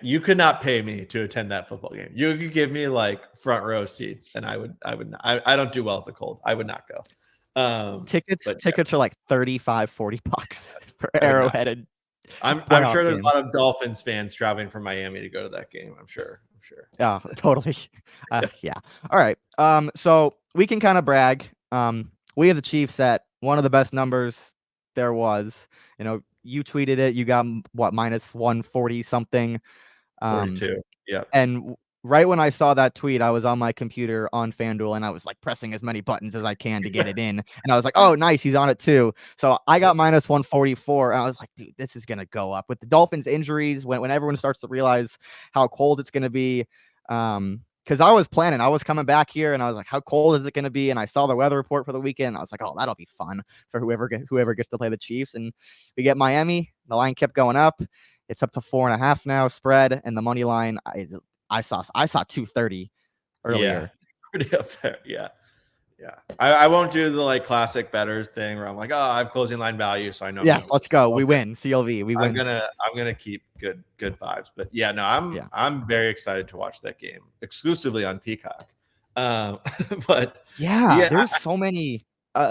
you could not pay me to attend that football game. You could give me like front row seats, and I would not. I don't do well with the cold. I would not go. Tickets are like $35-$40 for Arrowhead. And I'm sure there's a lot of Dolphins fans traveling from Miami to go to that game. I'm sure. Yeah, totally. Yeah. All right. So we can kind of brag. We have the Chiefs at one of the best numbers there was. You tweeted it. You got what, -140 something. 42. Yeah. And right when I saw that tweet, I was on my computer on FanDuel, and I was like pressing as many buttons as I can to get it in. And I was like, oh, nice, he's on it too. So I got -144, and I was like, dude, this is gonna go up with the Dolphins injuries. When everyone starts to realize how cold it's gonna be, because I was coming back here, and I was like, how cold is it gonna be? And I saw the weather report for the weekend, and I was like, oh, that'll be fun for whoever gets to play the Chiefs. And we get Miami. The line kept going up. It's up to 4.5 now spread, and the money line I saw 230 earlier. Yeah, it's pretty up there. Yeah. I won't do the like classic bettors thing where I'm like, oh, I have closing line value, so I know. Yes, let's go. We win. CLV. We win. I'm gonna keep good vibes. But yeah, no, I'm very excited to watch that game exclusively on Peacock. But there's so many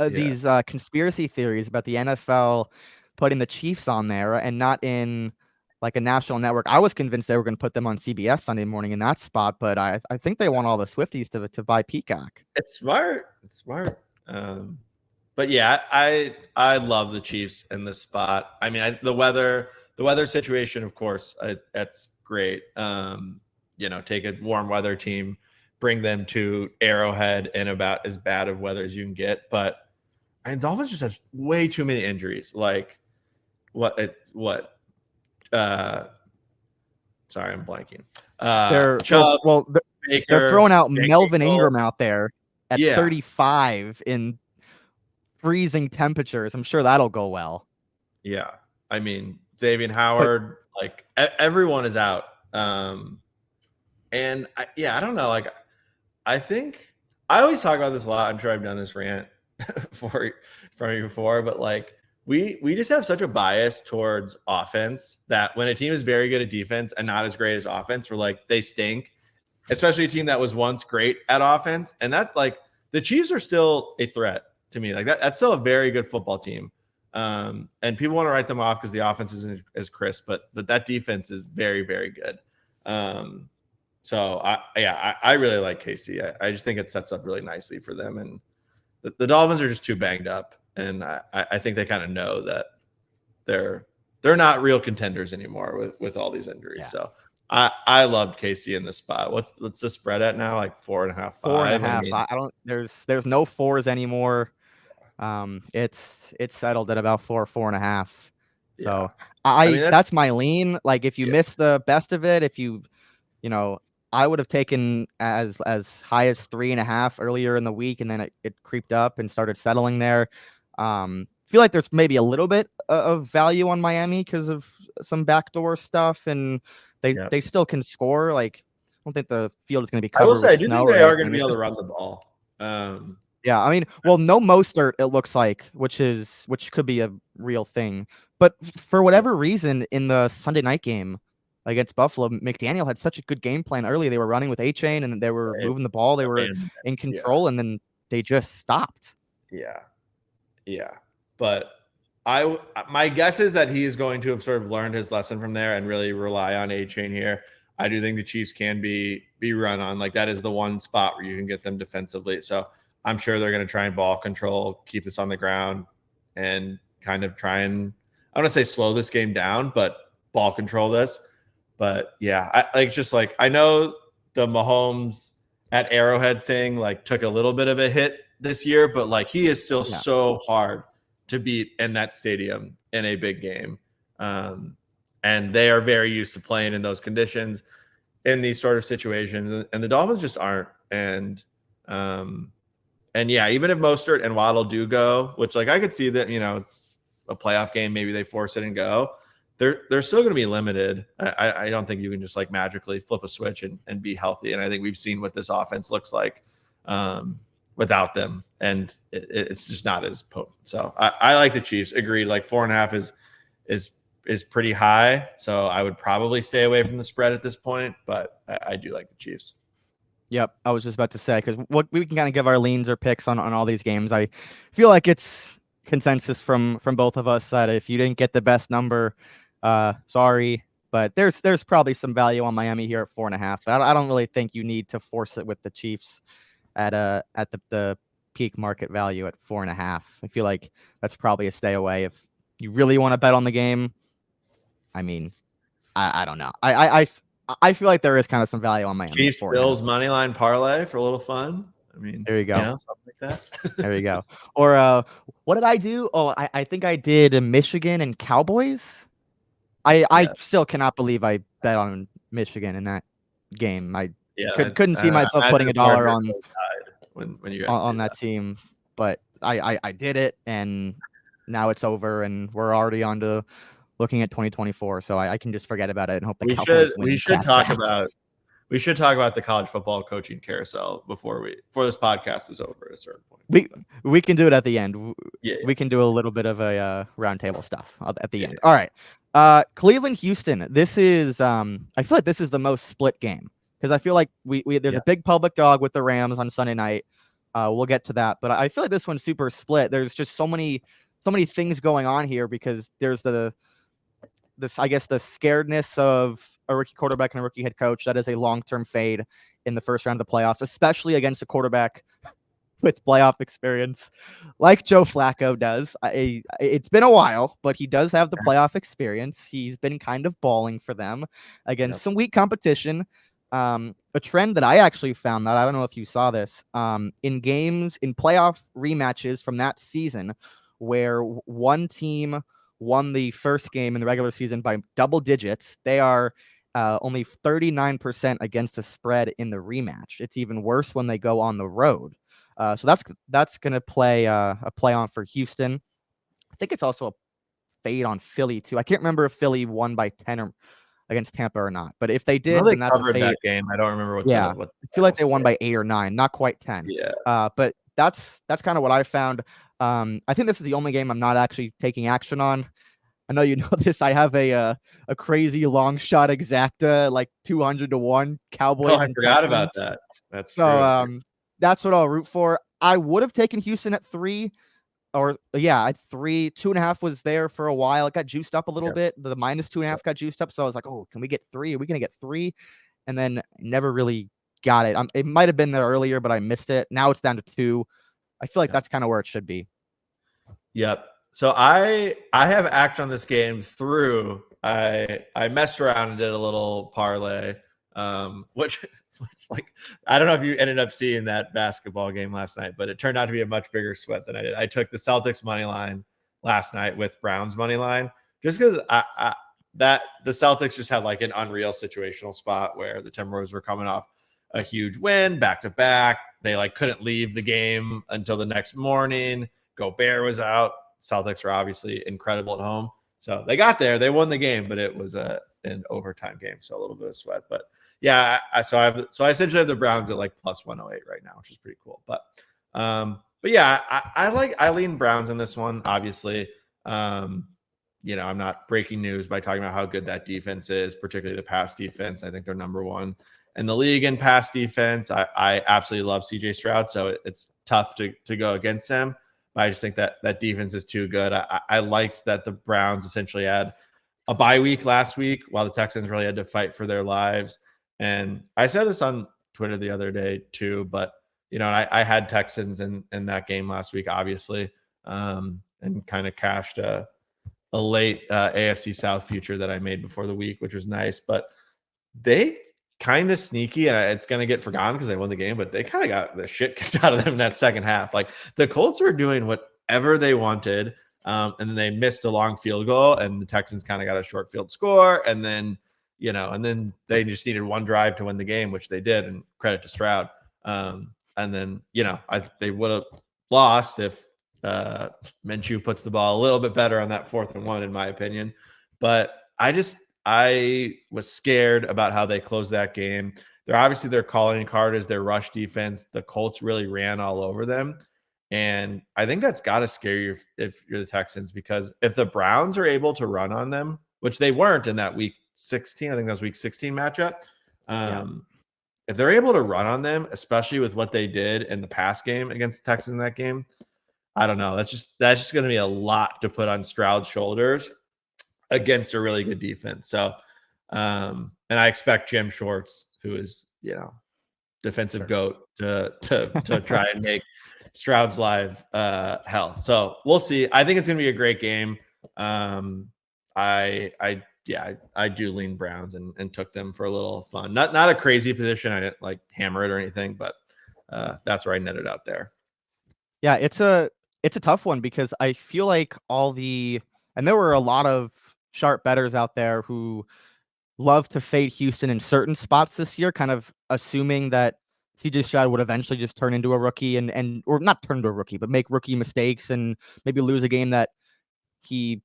these conspiracy theories about the NFL putting the Chiefs on there and not in like a national network. I was convinced they were going to put them on CBS Sunday morning in that spot, but I think they want all the Swifties to buy Peacock. It's smart. But yeah, I love the Chiefs in this spot. I mean, the weather situation, of course, that's great. Take a warm weather team, bring them to Arrowhead in about as bad of weather as you can get. But Dolphins just have way too many injuries. Like sorry, I'm blanking. They're throwing out Melvin Ingram out there at 35 in freezing temperatures. I'm sure that'll go well. Yeah, I mean, Xavier Howard, like everyone is out. And I don't know. Like, I think I always talk about this a lot. I'm sure I've done this rant for you before, but like, we just have such a bias towards offense that when a team is very good at defense and not as great as offense, we're like, they stink, especially a team that was once great at offense. And that, like, the Chiefs are still a threat to me. Like that's still a very good football team. And people want to write them off because the offense isn't as crisp, but that defense is very, very good. So I really like KC. I just think it sets up really nicely for them. And the Dolphins are just too banged up. And I think they kind of know that they're not real contenders anymore with all these injuries. Yeah. So I loved KC in this spot. What's the spread at now? Like 4.5, 5? 4.5. I mean, I don't. There's no 4s anymore. It's settled at about 4.5. So that's my lean. Like if you miss the best of it, if I would have taken as high as 3.5 earlier in the week, and then it creeped up and started settling there. Feel like there's maybe a little bit of value on Miami because of some backdoor stuff, and they still can score. Like, I don't think the field is going to be covered. I will say, I do think they are going to be able to run the ball. Yeah, I mean, well, no Mostert, it looks like, which could be a real thing. But for whatever reason, in the Sunday night game against Buffalo, McDaniel had such a good game plan early. They were running with A-Chain, and they were moving the ball. They were in control, and then they just stopped. Yeah. But my guess is that he is going to have sort of learned his lesson from there and really rely on A-Chain here. I do think the Chiefs can be run on. Like, that is the one spot where you can get them defensively. So I'm sure they're going to try and ball control, keep this on the ground, and kind of try and, I don't want to say slow this game down, but ball control this. But yeah, I know the Mahomes at Arrowhead thing like took a little bit of a hit this year, but like he is still so hard to beat in that stadium in a big game. And they are very used to playing in those conditions in these sort of situations. And the Dolphins just aren't. And yeah, even if Mostert and Waddle do go, which like I could see that, it's a playoff game, maybe they force it and go, they're still going to be limited. I don't think you can just like magically flip a switch and be healthy. And I think we've seen what this offense looks like without them. And it's just not as potent. So I like the Chiefs. Agreed. Like 4.5 is pretty high. So I would probably stay away from the spread at this point, but I do like the Chiefs. Yep, I was just about to say, because we can kind of give our leans or picks on all these games. I feel like it's consensus from both of us that if you didn't get the best number, sorry, but there's probably some value on Miami here at 4.5. But I don't really think you need to force it with the Chiefs at the peak market value at 4.5. I feel like that's probably a stay away if you really want to bet on the game. I mean, I don't know. I feel like there is kind of some value on Miami. Chiefs Bills money line parlay for a little fun. I mean, there you go. Something like that. There you go. Or what did I do? Oh, I think I did Michigan and Cowboys. I still cannot believe I bet on Michigan in that game. I couldn't see myself putting $1 on when you on that team, but I did it, and now it's over, and we're already on to looking at 2024, so I can just forget about it and hope the Cowboys win. We should talk about the college football coaching carousel before this podcast is over at a certain point. We can do it at the end. Yeah. We can do a little bit of a roundtable stuff at the end. All right. Cleveland, Houston. This is I feel like this is the most split game because I feel like there's a big public dog with the Rams on Sunday night. We'll get to that, but I feel like this one's super split. There's just so many things going on here because there's the scaredness of a rookie quarterback and a rookie head coach. That is a long-term fade in the first round of the playoffs, especially against a quarterback with playoff experience like Joe Flacco does. It's been a while, but he does have the playoff experience. He's been kind of balling for them against some weak competition. A trend that I actually found that I don't know if you saw this in playoff rematches from that season where one team won the first game in the regular season by double digits. They are only 39% against the spread in the rematch. It's even worse when they go on the road. So that's going to play a play on for Houston. I think it's also a fade on Philly too. I can't remember if Philly won by 10 against Tampa or not, but if they did, then that's a fade. That game. I don't remember what. I feel like they won by 8 or 9, not quite 10. Yeah. But that's kind of what I found. I think this is the only game I'm not actually taking action on. I know you know this. I have a crazy long shot exacta, like 200-1 Cowboys. Oh, I forgot about that. That's so. True. That's what I'll root for. I would have taken Houston at 3, at 3. 2.5 was there for a while. It got juiced up a little bit. The -2.5 got juiced up. So I was like, oh, can we get 3? Are we going to get 3? And then never really got it. It might have been there earlier, but I missed it. Now it's down to 2. I feel like that's kind of where it should be. Yep. So I have action on this game through. I messed around and did a little parlay, which like I don't know if you ended up seeing that basketball game last night, but it turned out to be a much bigger sweat than I did. I took the Celtics money line last night with Browns money line just because the Celtics just had like an unreal situational spot where the Timberwolves were coming off a huge win back to back. They like couldn't leave the game until the next morning. Gobert was out. Celtics are obviously incredible at home. So they got there. They won the game, but it was an overtime game. So a little bit of sweat. But yeah, I essentially have the Browns at like +108 right now, which is pretty cool. But But yeah, I lean Browns in this one, obviously. I'm not breaking news by talking about how good that defense is, particularly the pass defense. I think they're number one in the league in pass defense. I absolutely love CJ Stroud, so it's tough to go against him. But I just think that defense is too good. I liked that the Browns essentially had a bye week last week while the Texans really had to fight for their lives. And I said this on Twitter the other day too, but I had Texans in that game last week, obviously, and kind of cashed a late AFC South future that I made before the week, which was nice. But they kind of sneaky, and it's going to get forgotten because they won the game, but they kind of got the shit kicked out of them in that second half. Like the Colts were doing whatever they wanted, and then they missed a long field goal, and the Texans kind of got a short field score, and then they just needed one drive to win the game, which they did, and credit to Stroud. And then, they would have lost if Minshew puts the ball a little bit better on that 4th and 1, in my opinion. But I was scared about how they closed that game. Their calling card is their rush defense. The Colts really ran all over them. And I think that's got to scare you if you're the Texans, because if the Browns are able to run on them, which they weren't in that week 16, I think that was week 16 matchup. If they're able to run on them, especially with what they did in the pass game against the Texans in that game, I don't know. That's just going to be a lot to put on Stroud's shoulders against a really good defense. So, and I expect Jim Schwartz, who is, defensive goat, to try and make Stroud's live hell. So we'll see. I think it's going to be a great game. I do lean Browns and took them for a little fun. Not a crazy position. I didn't like hammer it or anything, but that's where I netted out there. Yeah, it's a tough one because I feel like and there were a lot of sharp bettors out there who love to fade Houston in certain spots this year, kind of assuming that CJ Stroud would eventually just turn into a rookie or not turn into a rookie, but make rookie mistakes and maybe lose a game that he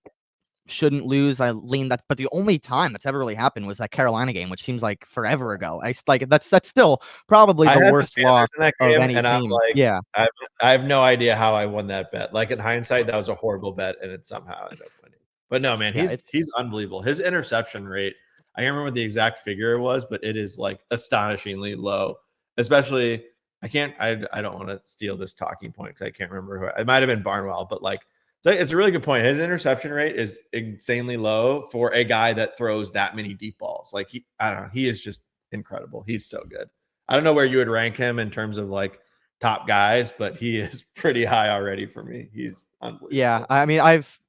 shouldn't lose. I lean that, but the only time that's ever really happened was that Carolina game, which seems like forever ago. That's still probably the worst loss of any team. I'm like, yeah, I have no idea how I won that bet. Like in hindsight, that was a horrible bet, and it somehow ended up winning. But no, man, he's unbelievable. His interception rate, I can't remember what the exact figure was, but it is like astonishingly low. Especially, I don't want to steal this talking point because I can't remember who it might have been Barnwell, but like. So it's a really good point. His interception rate is insanely low for a guy that throws that many deep balls. Like I don't know. He is just incredible. He's so good. I don't know where you would rank him in terms of like top guys, but he is pretty high already for me. He's unbelievable. Yeah. I mean, I've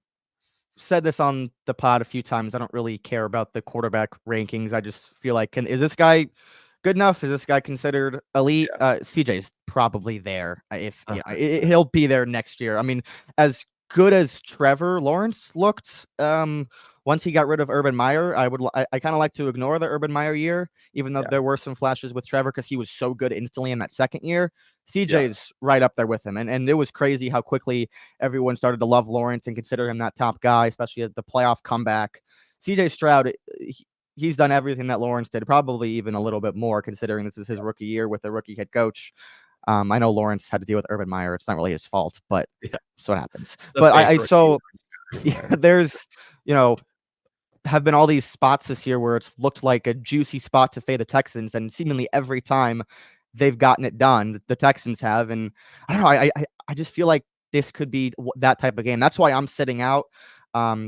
said this on the pod a few times. I don't really care about the quarterback rankings. I just feel like, is this guy good enough? Is this guy considered elite? Yeah. CJ's probably there. He'll be there next year. I mean, as good as Trevor Lawrence looked once he got rid of Urban Meyer, I kind of like to ignore the Urban Meyer year, even though there were some flashes with Trevor because he was so good instantly in that second year. CJ's right up there with him, and it was crazy how quickly everyone started to love Lawrence and consider him that top guy, especially at the playoff comeback. CJ Stroud, he's done everything that Lawrence did, probably even a little bit more, considering this is his rookie year with a rookie head coach. I know Lawrence had to deal with Urban Meyer. It's not really his fault, but so it happens. But there's, have been all these spots this year where it's looked like a juicy spot to fade the Texans, and seemingly every time they've gotten it done, the Texans have. And I don't know, I just feel like this could be that type of game. That's why I'm sitting out. I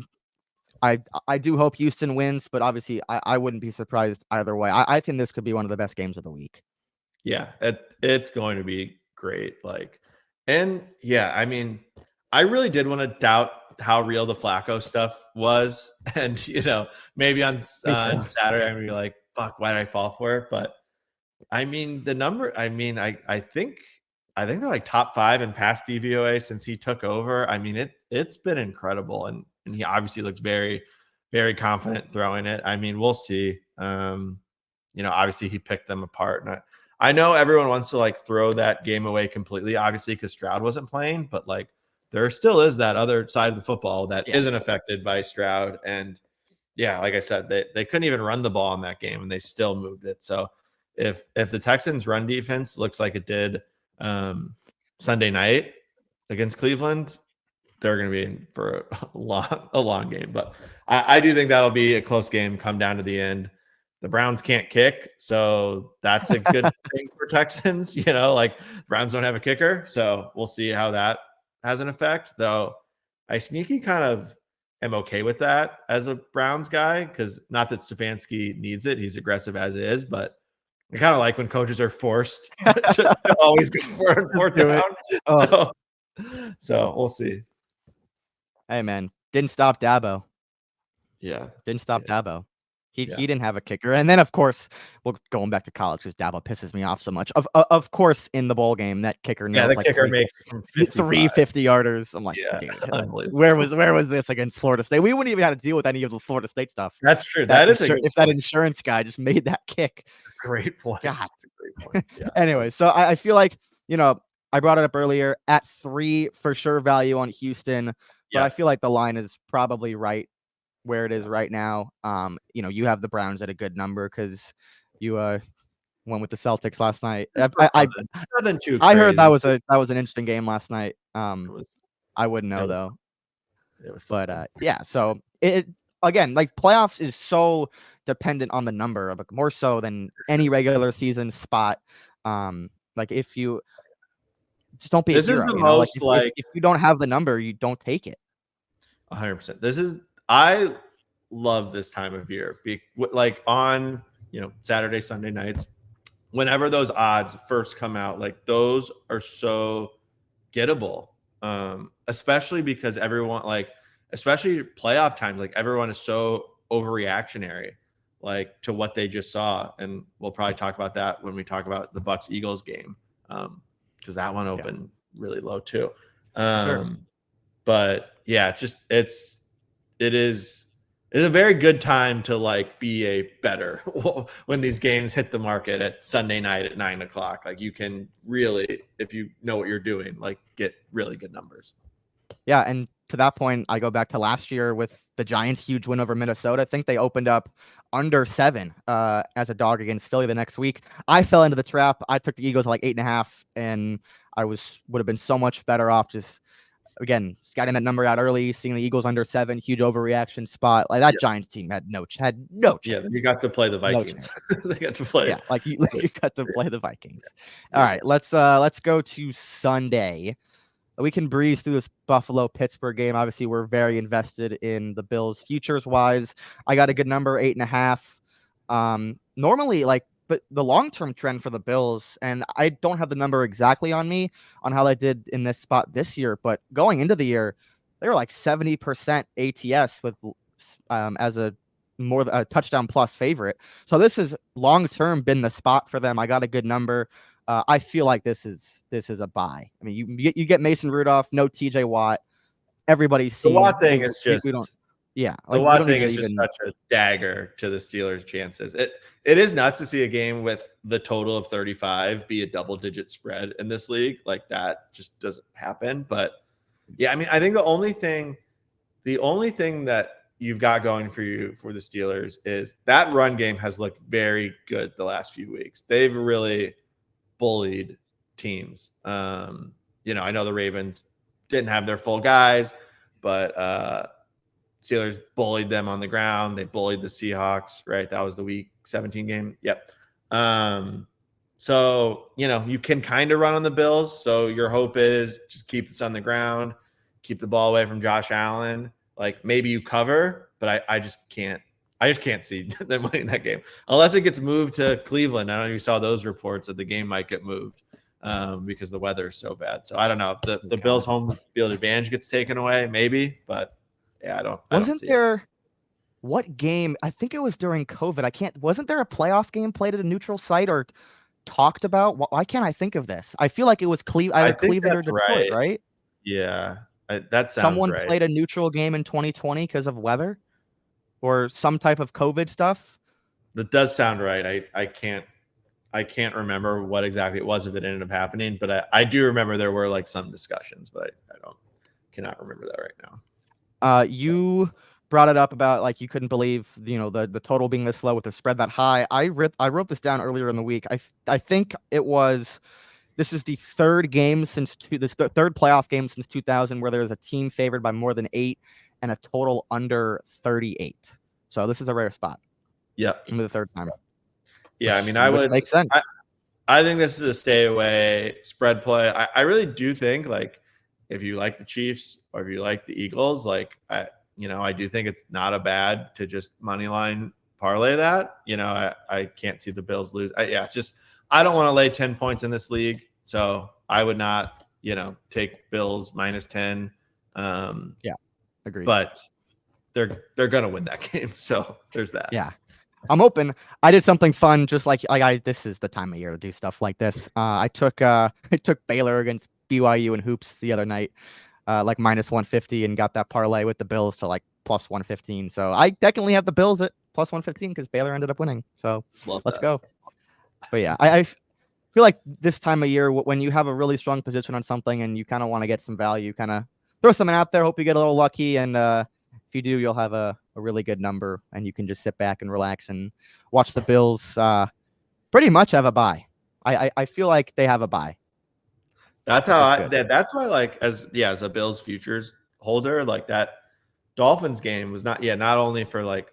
do hope Houston wins, but obviously I wouldn't be surprised either way. I think this could be one of the best games of the week. Yeah, it's going to be great. I mean, I really did want to doubt how real the Flacco stuff was. And, maybe on Saturday, I'm going to be like, fuck, why did I fall for it? But I mean, the number, I think they're like top 5 in pass DVOA since he took over. I mean, it's been incredible. And he obviously looks very, very confident throwing it. I mean, we'll see. Obviously he picked them apart. And I know everyone wants to like throw that game away completely, obviously, because Stroud wasn't playing, but like there still is that other side of the football that isn't affected by Stroud. And like I said, they couldn't even run the ball in that game and they still moved it. So if the Texans run defense looks like it did Sunday night, against Cleveland, they're going to be in for a long game. But I do think that'll be a close game, come down to the end. The Browns can't kick, so that's a good thing for Texans. Like Browns don't have a kicker, so we'll see how that has an effect. Though I sneaky kind of am okay with that as a Browns guy, because not that Stefanski needs it. He's aggressive as is, but I kind of like when coaches are forced to always go for it and fourth down. Oh. So we'll see. Hey, man, didn't stop Dabo. Yeah. Didn't stop Dabo. He didn't have a kicker. And then, of course, going back to college, because Dabo pisses me off so much. Of course, in the bowl game, that kicker the kicker makes from 3 50-yarders. I'm like, where was this against Florida State? We wouldn't even have to deal with any of the Florida State stuff. That's true. If that insurance guy just made that kick. Great point. God. That's a great point. Yeah. Anyway, so I feel like, I brought it up earlier, at 3 for sure value on Houston, but I feel like the line is probably right where it is right now. You have the Browns at a good number because you went with the Celtics last night. I heard that was an interesting game last night. I wouldn't know though. But so it again, like playoffs is so dependent on the number, like more so than any regular season spot. Like if you just don't be. This is the most if you don't have the number, you don't take it. 100%. I love this time of year. Like on Saturday, Sunday nights, whenever those odds first come out, like those are so gettable. Especially because everyone, especially playoff times, like everyone is so overreactionary, like to what they just saw, and we'll probably talk about that when we talk about the Bucks-Eagles game, because that one opened really low too. Sure. But yeah, it is a very good time to be a better when these games hit the market at Sunday night at 9:00. Like you can really, if you know what you're doing, get really good numbers. Yeah, and to that point, I go back to last year with the Giants' huge win over Minnesota. I think they opened up under 7 as a dog against Philly the next week. I fell into the trap. I took the Eagles at 8.5, and I would have been so much better off just. Again, scouting that number out early, seeing the Eagles under 7, huge overreaction spot. Like that Giants team had no chance. Yeah, you got to play the Vikings. They got to play. Yeah, you got to play the Vikings. All right, let's go to Sunday. We can breeze through this Buffalo-Pittsburgh game. Obviously, we're very invested in the Bills futures-wise. I got a good number, 8.5. Normally, but the long-term trend for the Bills, and I don't have the number exactly on me on how they did in this spot this year, but going into the year, they were 70% ATS with as a touchdown plus favorite. So this has long-term been the spot for them. I got a good number. I feel like this is a buy. I mean, you get Mason Rudolph, no TJ Watt. Everybody's seen the Watt thing is just the Watt thing is just such a dagger to the Steelers' chances. It is nuts to see a game with the total of 35 be a double-digit spread in this league. Like that just doesn't happen. But yeah, I mean, I think the only thing that you've got going for you for the Steelers is that run game has looked very good the last few weeks. They've really bullied teams. I know the Ravens didn't have their full guys, but Steelers bullied them on the ground. They bullied the Seahawks, right? That was the week 17 game. Yep. So, you can kind of run on the Bills. So your hope is just keep this on the ground, keep the ball away from Josh Allen. Maybe you cover, but I just can't see them winning that game unless it gets moved to Cleveland. I don't know if you saw those reports that the game might get moved because the weather is so bad. So I don't know if the Bills' home field advantage gets taken away, maybe, but yeah, I don't. Wasn't there what game? I think it was during COVID. Wasn't there a playoff game played at a neutral site or talked about? Why can't I think of this? I feel like it was either Cleveland or Detroit, right? Yeah, that sounds Someone right. played a neutral game in 2020 because of weather or some type of COVID stuff. That does sound right. I can't remember what exactly it was if it ended up happening, but I do remember there were some discussions, but I cannot remember that right now. You brought it up about you couldn't believe the total being this low with the spread that high. I wrote this down earlier in the week. I think this This is the third playoff game since 2000 where there's a team favored by more than 8 and a total under 38. So this is a rare spot. Yeah, the third time. Yeah, I mean, I would make sense. I think this is a stay away spread play. I really do think, like, if you like the Chiefs or if you like the Eagles, like, I do think it's not a bad to just money line parlay that. I can't see the Bills lose. It's just I don't want to lay 10 points in this league, so I would not, take Bills minus 10. Yeah, agreed. But they're gonna win that game, so there's that. Yeah. I'm open. I did something fun, just like this is the time of year to do stuff like this. I took Baylor against BYU in hoops the other night, like minus 150, and got that parlay with the Bills to like plus 115. So I definitely have the Bills at plus 115 because Baylor ended up winning. So let's go. But yeah, I feel like this time of year when you have a really strong position on something and you kind of want to get some value, kind of throw something out there. Hope you get a little lucky, and if you do, you'll have a really good number, and you can just sit back and relax and watch the Bills pretty much have a bye. I feel like they have a bye. That's how that's why, like, as a Bills futures holder, like, that Dolphins game was not only for like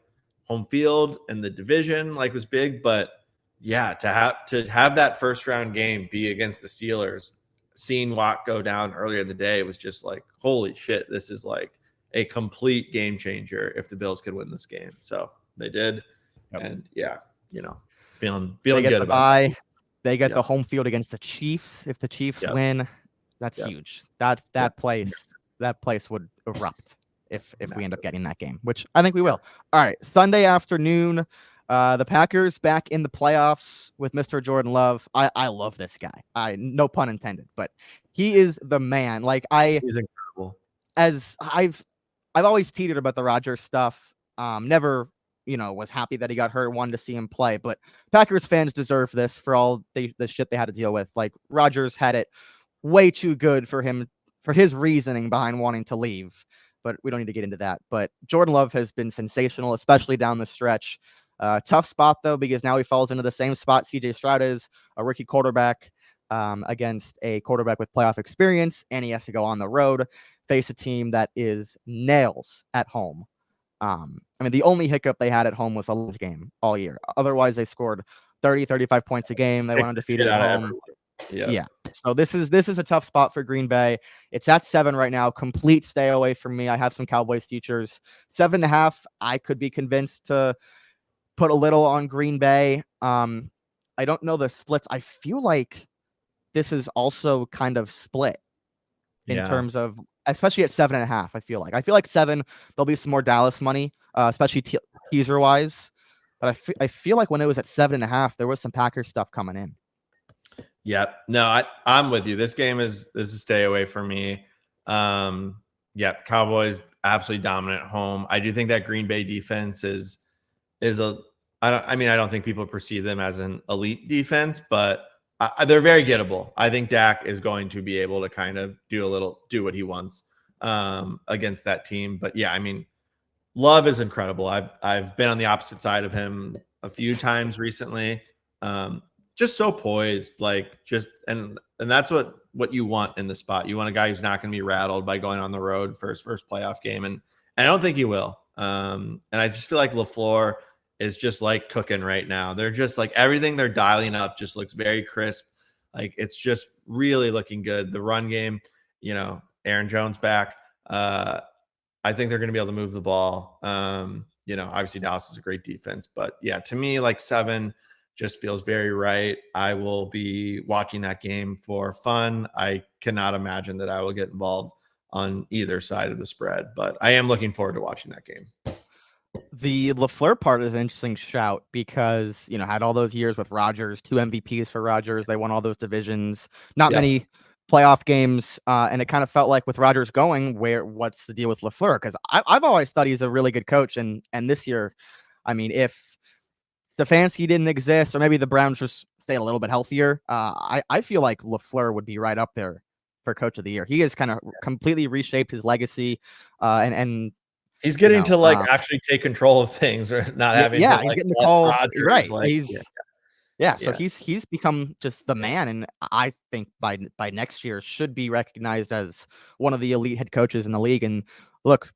home field and the division, like, was big, but to have that first round game be against the Steelers, seeing Watt go down earlier in the day was just like, holy shit, this is like a complete game changer if the Bills could win this game. So they did. Yep. And feeling good about it. They get the home field against the Chiefs. If the Chiefs win, that's huge. That place would erupt if we end up getting that game, which I think we will. All right, Sunday afternoon, the Packers back in the playoffs with Mr. Jordan Love. I love this guy. No pun intended, but he is the man. Like, he's incredible. As I've always teetered about the Rodgers stuff. Never, was happy that he got hurt. Wanted to see him play, but Packers fans deserve this for all the shit they had to deal with. Like, Rodgers had it way too good for him, for his reasoning behind wanting to leave. But we don't need to get into that. But Jordan Love has been sensational, especially down the stretch. Tough spot though, because now he falls into the same spot CJ Stroud is, a rookie quarterback against a quarterback with playoff experience, and he has to go on the road, face a team that is nails at home. The only hiccup they had at home was a last game all year. Otherwise, they scored 30, 35 points a game. They went undefeated at home. Yeah. So this is a tough spot for Green Bay. It's at 7 right now. Complete stay away from me. I have some Cowboys futures. 7.5. I could be convinced to put a little on Green Bay. I don't know the splits. I feel like this is also kind of split in terms of, especially at 7.5. I feel like 7, there'll be some more Dallas money, especially teaser wise. But I feel like when it was at 7.5, there was some Packers stuff coming in. Yep. No, I'm with you. This is a stay away for me. Cowboys absolutely dominant at home. I do think that Green Bay defense is I don't think people perceive them as an elite defense, but they're very gettable. I think Dak is going to be able to kind of do what he wants against that team. But Love is incredible. I've been on the opposite side of him a few times recently. Just so poised, and that's what you want in the spot. You want a guy who's not going to be rattled by going on the road for his first playoff game, and I don't think he will. And I just feel like LaFleur is just like cooking right now. They're just like, everything they're dialing up just looks very crisp. Like, it's just really looking good. The run game, Aaron Jones back. I think they're going to be able to move the ball. Obviously Dallas is a great defense, but to me, like, 7 just feels very right. I will be watching that game for fun. I cannot imagine that I will get involved on either side of the spread, but I am looking forward to watching that game. The LaFleur part is an interesting shout because, had all those years with Rodgers, 2 MVPs for Rodgers. They won all those divisions, not many playoff games. And it kind of felt like with Rodgers going, what's the deal with LaFleur? Because I've always thought he's a really good coach. And this year, if Stefanski didn't exist, or maybe the Browns just stayed a little bit healthier, I feel like LaFleur would be right up there for coach of the year. He has kind of completely reshaped his legacy, and he's getting to actually take control of things, or not having he's getting the call Rodgers, right. Yeah, so he's become just the man, and I think by next year should be recognized as one of the elite head coaches in the league. And look,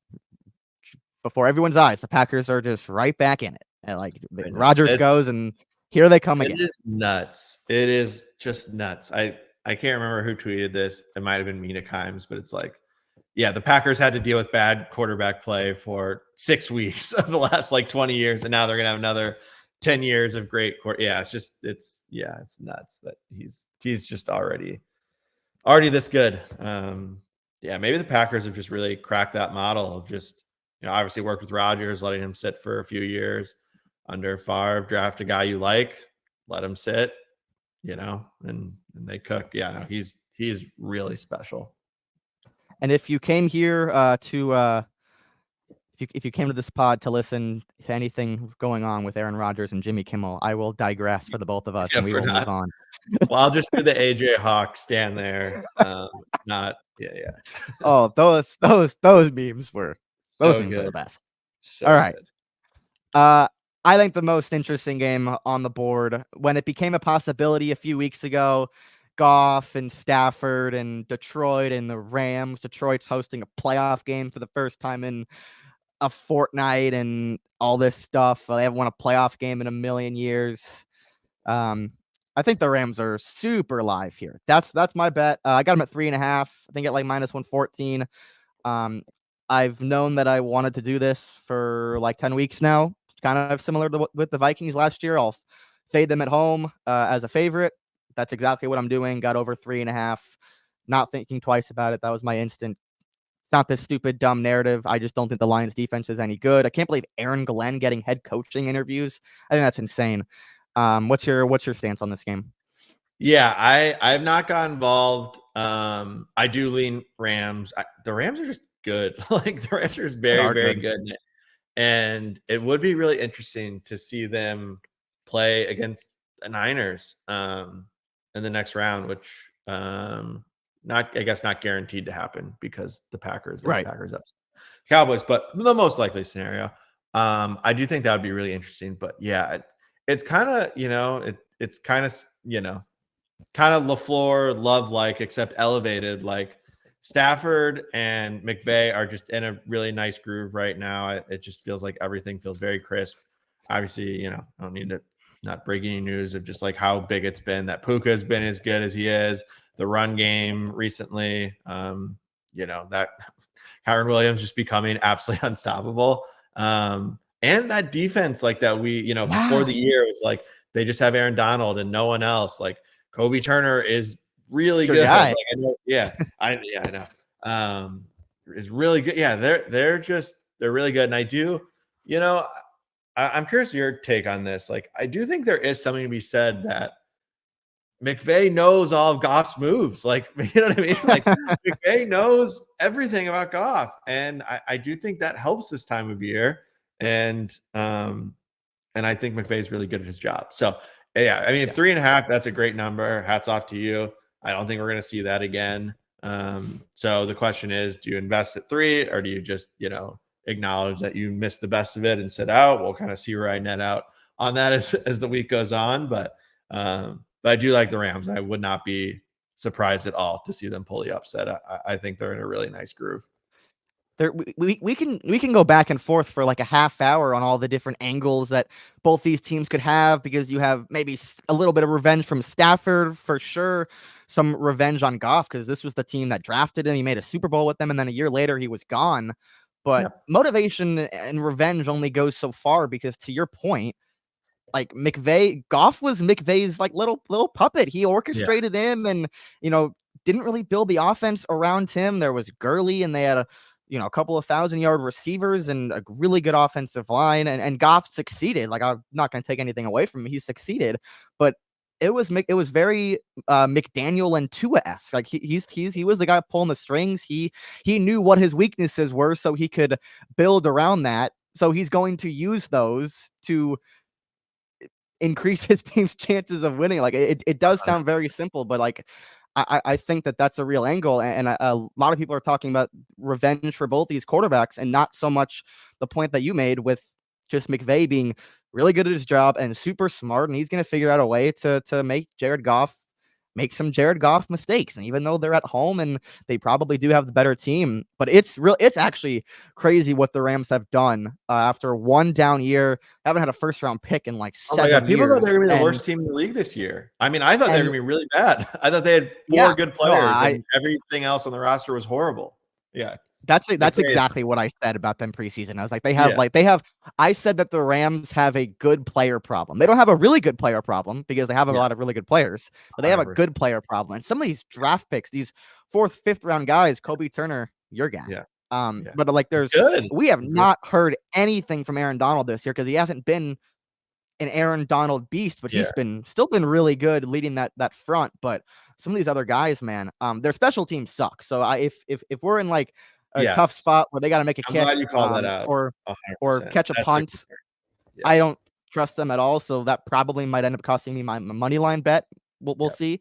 before everyone's eyes, the Packers are just right back in it. And like Rodgers goes, and here they come again. It is nuts. It is just nuts. I can't remember who tweeted this. It might have been Mina Kimes, but it's like, yeah, the Packers had to deal with bad quarterback play for 6 weeks of the last 20 years, and now they're gonna have another 10 years of great it's nuts that he's just already this good. Maybe the Packers have just really cracked that model of just, obviously worked with Rodgers, letting him sit for a few years under Favre, draft a guy you like, let him sit, and they cook. Yeah, no, he's really special. And if you came here if you came to this pod to listen to anything going on with Aaron Rodgers and Jimmy Kimmel, I will digress for the both of us, and we will move on. Well, I'll just do the AJ Hawk stand there. Oh, those memes were the best. So all right. Good. I think the most interesting game on the board, when it became a possibility a few weeks ago, Goff and Stafford and Detroit and the Rams. Detroit's hosting a playoff game for the first time in a fortnight and all this stuff. They haven't won a playoff game in a million years. I think the Rams are super live here. That's my bet. I got them at 3.5. I think at minus 114. I've known that I wanted to do this for 10 weeks now. It's kind of similar to with the Vikings last year. I'll fade them at home as a favorite. That's exactly what I'm doing. Got over 3.5. Not thinking twice about it. That was my instant. Not this stupid, dumb narrative. I just don't think the Lions defense is any good. I can't believe Aaron Glenn getting head coaching interviews. I think that's insane. What's your stance on this game? Yeah, I've not got involved. I do lean Rams. The Rams are just good. The Rams are just very good. And it would be really interesting to see them play against the Niners in the next round, which not guaranteed to happen because the Packers up Cowboys, but the most likely scenario. I do think that would be really interesting. But yeah, it's kind of it's kind of LaFleur Love except elevated. Stafford and McVay are just in a really nice groove right now. It just feels like everything feels very crisp. Obviously, I don't need to not break any news of just how big it's been that Puka has been as good as he is. The run game recently, that Kyron Williams just becoming absolutely unstoppable. And that defense that we, before the year it was they just have Aaron Donald and no one else. Kobe Turner is really good. I know. I know. Is really good. Yeah, they're really good. And I do, I'm curious your take on this. I do think there is something to be said that McVay knows all of Goff's moves. You know what I mean? McVay knows everything about Goff. And I do think that helps this time of year. And I think McVay's really good at his job. So yeah, 3.5, that's a great number. Hats off to you. I don't think we're going to see that again. So the question is, do you invest at 3 or do you just, acknowledge that you missed the best of it and sit out? We'll kind of see where I net out on that as the week goes on. But I do like the Rams. I would not be surprised at all to see them pull the upset. I think they're in a really nice groove. We can go back and forth for a half hour on all the different angles that both these teams could have, because you have maybe a little bit of revenge from Stafford for sure, some revenge on Goff because this was the team that drafted him. He made a Super Bowl with them, and then a year later he was gone. But motivation and revenge only goes so far because, to your point, Goff was McVay's little puppet. He orchestrated him and, didn't really build the offense around him. There was Gurley and they had a couple of 1,000-yard receivers and a really good offensive line. And Goff succeeded. I'm not going to take anything away from him. He succeeded, but it was very McDaniel and Tua-esque. He was the guy pulling the strings. He knew what his weaknesses were, so he could build around that. So he's going to use those to increase his team's chances of winning. It does sound very simple, but I think that's a real angle. And a lot of people are talking about revenge for both these quarterbacks and not so much the point that you made with just McVay being really good at his job and super smart, and he's going to figure out a way to make Jared Goff make some Jared Goff mistakes. And even though they're at home and they probably do have the better team, but it's actually crazy what the Rams have done after one down year. Haven't had a first round pick in like 7 years. People thought they were going to be the worst team in the league this year. I mean, I thought they were going to be really bad. I thought they had 4 good players and everything else on the roster was horrible. Yeah. That's exactly what I said about them preseason. I was like, I said that the Rams have a good player problem. They don't have a really good player problem because they have a lot of really good players, but they have a good player problem. And some of these draft picks, these 4th, 5th round guys, Kobe Turner, your guy. Yeah. But like we have not heard anything from Aaron Donald this year because he hasn't been an Aaron Donald beast, but he's still been really good leading that front. But some of these other guys, man, their special teams suck. So if we're in like a tough spot where they got to make a kick, glad you called that out. or catch a punt, I don't trust them at all. So that probably might end up costing me my money line bet. We'll see.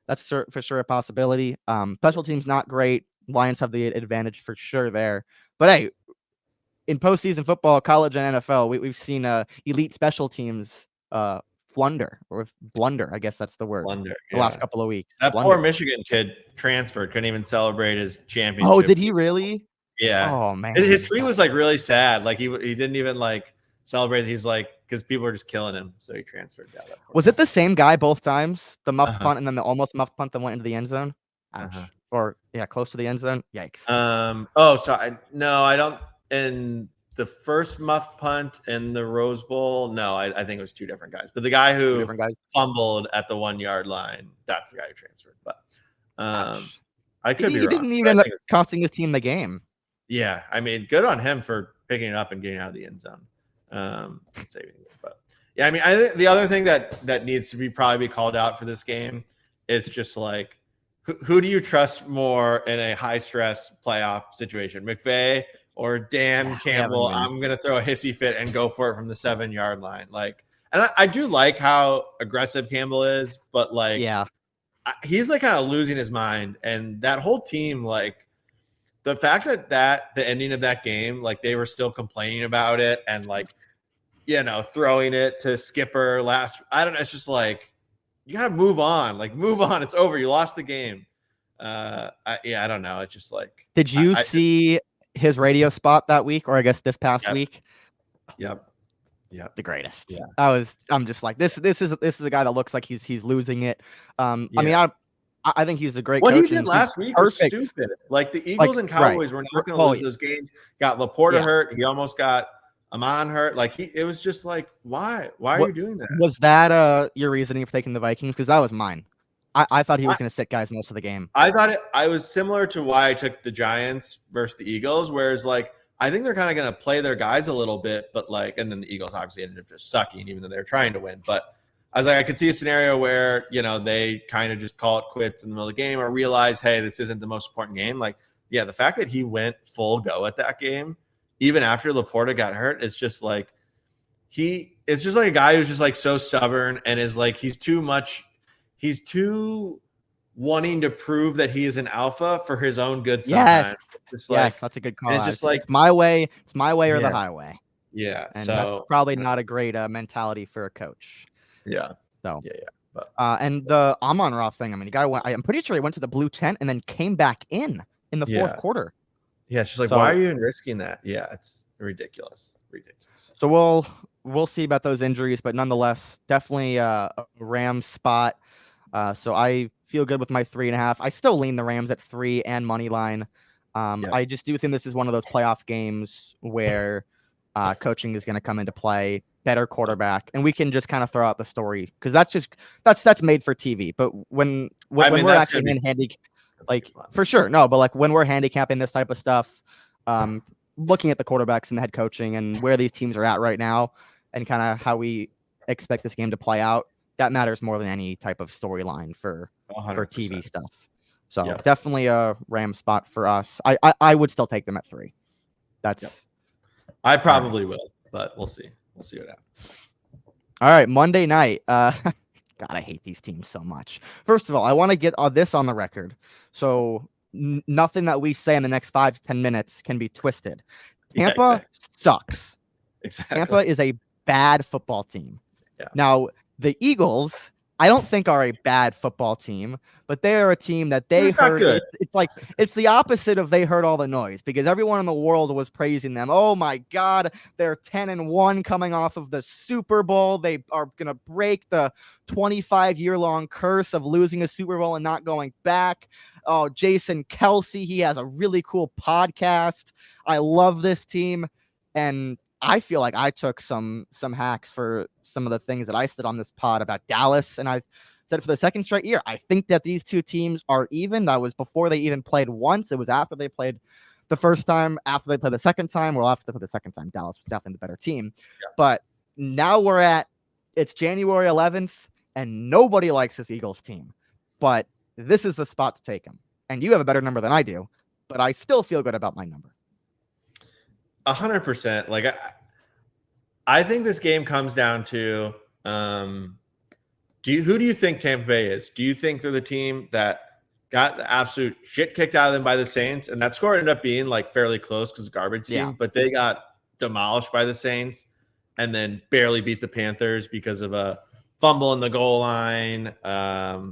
That's for sure a possibility. Special teams not great. Lions have the advantage for sure there. But hey, in postseason football, college and NFL, we've seen elite special teams blunder. I guess that's the word. The last couple of weeks. That poor Michigan kid transferred, couldn't even celebrate his championship. Oh, did he really? Yeah. Oh man, his tweet was like really sad. Like he didn't even like celebrate. He's like, because people were just killing him, so he transferred. Was it the same guy both times? The muff punt and then the almost muff punt that went into the end zone? Or close to the end zone. Yikes. I don't. In the first muff punt in the Rose Bowl, no, I think it was 2 different guys. But the guy who fumbled at the 1 yard line, that's the guy who transferred. But I could be wrong. He didn't even end up costing his team the game. Yeah, I mean, good on him for picking it up and getting out of the end zone and saving it. But yeah, I mean, I think the other thing that needs to probably be called out for this game is just like, who do you trust more in a high stress playoff situation, McVay or Dan Campbell? I'm going to throw a hissy fit and go for it from the 7 yard line. Like, and I do like how aggressive Campbell is, but like, he's like kind of losing his mind. And that whole team, like the fact that the ending of that game, like they were still complaining about it and like, throwing it to Skipper I don't know. It's just like, you got to move on. Like, move on. It's over. You lost the game. I don't know. It's just like. Did you see his radio spot that week, or I guess this past week? Yep. The greatest. Yeah. I'm just like, this is a guy that looks like he's losing it. I mean, I think he's a great coach. What he did last week was stupid. Like the Eagles and Cowboys were not going to lose those games. Got Laporta hurt. He almost got Amon hurt. Like it was just like, why are you doing that? Was that your reasoning for taking the Vikings? Because that was mine. I thought he was going to sit guys most of the game. I thought I was similar to why I took the Giants versus the Eagles, whereas like I think they're kind of going to play their guys a little bit, but like, and then the Eagles obviously ended up just sucking, even though they're trying to win. But I was like, I could see a scenario where they kind of just call it quits in the middle of the game or realize, hey, this isn't the most important game. Like, the fact that he went full go at that game, even after Laporta got hurt, it's just like it's just like a guy who's just like so stubborn and is like he's too wanting to prove that he is an alpha for his own good sometimes. Yes, that's a good call. It's just like it's my way or the highway. Yeah. And that's probably not a great mentality for a coach. Yeah. So But and the Amon-Ra thing, I mean, the guy I'm pretty sure he went to the blue tent and then came back in the fourth quarter. Yeah, she's like, why are you even risking that? Yeah, it's ridiculous. So we'll see about those injuries, but nonetheless, definitely a Rams spot. So I feel good with my 3.5. I still lean the Rams at 3 and money line. I just do think this is one of those playoff games where coaching is going to come into play. Better quarterback, and we can just kind of throw out the story because that's made for TV. But when we're actually in handicap, like for sure, no, but like when we're handicapping this type of stuff, looking at the quarterbacks and the head coaching and where these teams are at right now, and kind of how we expect this game to play out, that matters more than any type of storyline for TV stuff. So definitely a Ram spot for us. I would still take them at 3. I probably will, but we'll see. We'll see what happens. All right, Monday night. God, I hate these teams so much. First of all, I want to get this on the record. So nothing that we say in the next 5 to 10 minutes can be twisted. Tampa sucks. Exactly. Tampa is a bad football team. Yeah. Now, the Eagles, I don't think are a bad football team, but they are a team that they heard. It's like it's the opposite of they heard all the noise, because everyone in the world was praising them. Oh my God, they're 10-1 coming off of the Super Bowl. They are gonna break the 25-year-long curse of losing a Super Bowl and not going back. Oh, Jason Kelsey, he has a really cool podcast. I love this team, and I feel like I took some hacks for some of the things that I said on this pod about Dallas, and I said for the second straight year, I think that these two teams are even. That was before they even played once. It was after they played the first time, after they played the second time. Well, after they played the second time, Dallas was definitely the better team. Yeah. But now it's January 11th, and nobody likes this Eagles team. But this is the spot to take them. And you have a better number than I do, but I still feel good about my number. 100%. Like I think this game comes down to who do you think Tampa Bay is? Do you think they're the team that got the absolute shit kicked out of them by the Saints, and that score ended up being like fairly close because garbage team, but they got demolished by the Saints and then barely beat the Panthers because of a fumble in the goal line,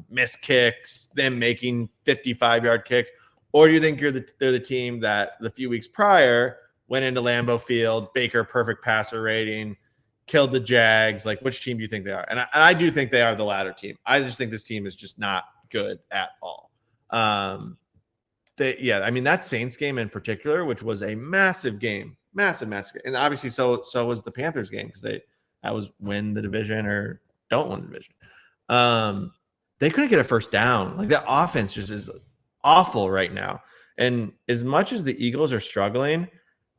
missed kicks, them making 55-yard kicks? Or do you think they're the team that the few weeks prior went into Lambeau Field, Baker perfect passer rating, killed the Jags? Like, which team do you think they are? And I do think they are the latter team. I just think this team is just not good at all. I mean, that Saints game in particular, which was a massive game, massive game. And obviously so was the Panthers game, because that was win the division or don't win the division. They couldn't get a first down. Like, that offense just is awful right now. And as much as the Eagles are struggling,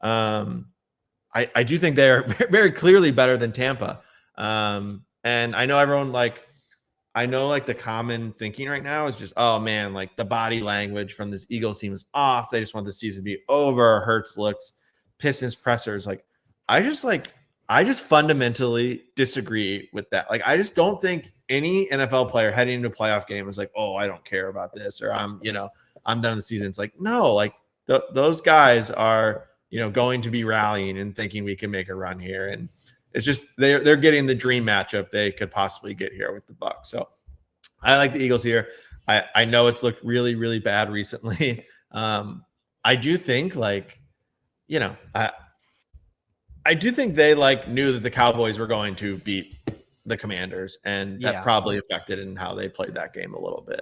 I do think they are very clearly better than Tampa. And I know everyone the common thinking right now is just, oh man, like the body language from this Eagles team is off. They just want the season to be over. Hurts looks Pistons pressers. Like, I just fundamentally disagree with that. Like, I just don't think any NFL player heading into a playoff game is like, oh, I don't care about this, or I'm done in the season. It's like, no, like those guys are, going to be rallying and thinking we can make a run here. And it's just, they're getting the dream matchup they could possibly get here with the Bucs. So I like the Eagles here. I know it's looked really, really bad recently. I do think I do think they knew that the Cowboys were going to beat the Commanders, and that probably affected in how they played that game a little bit.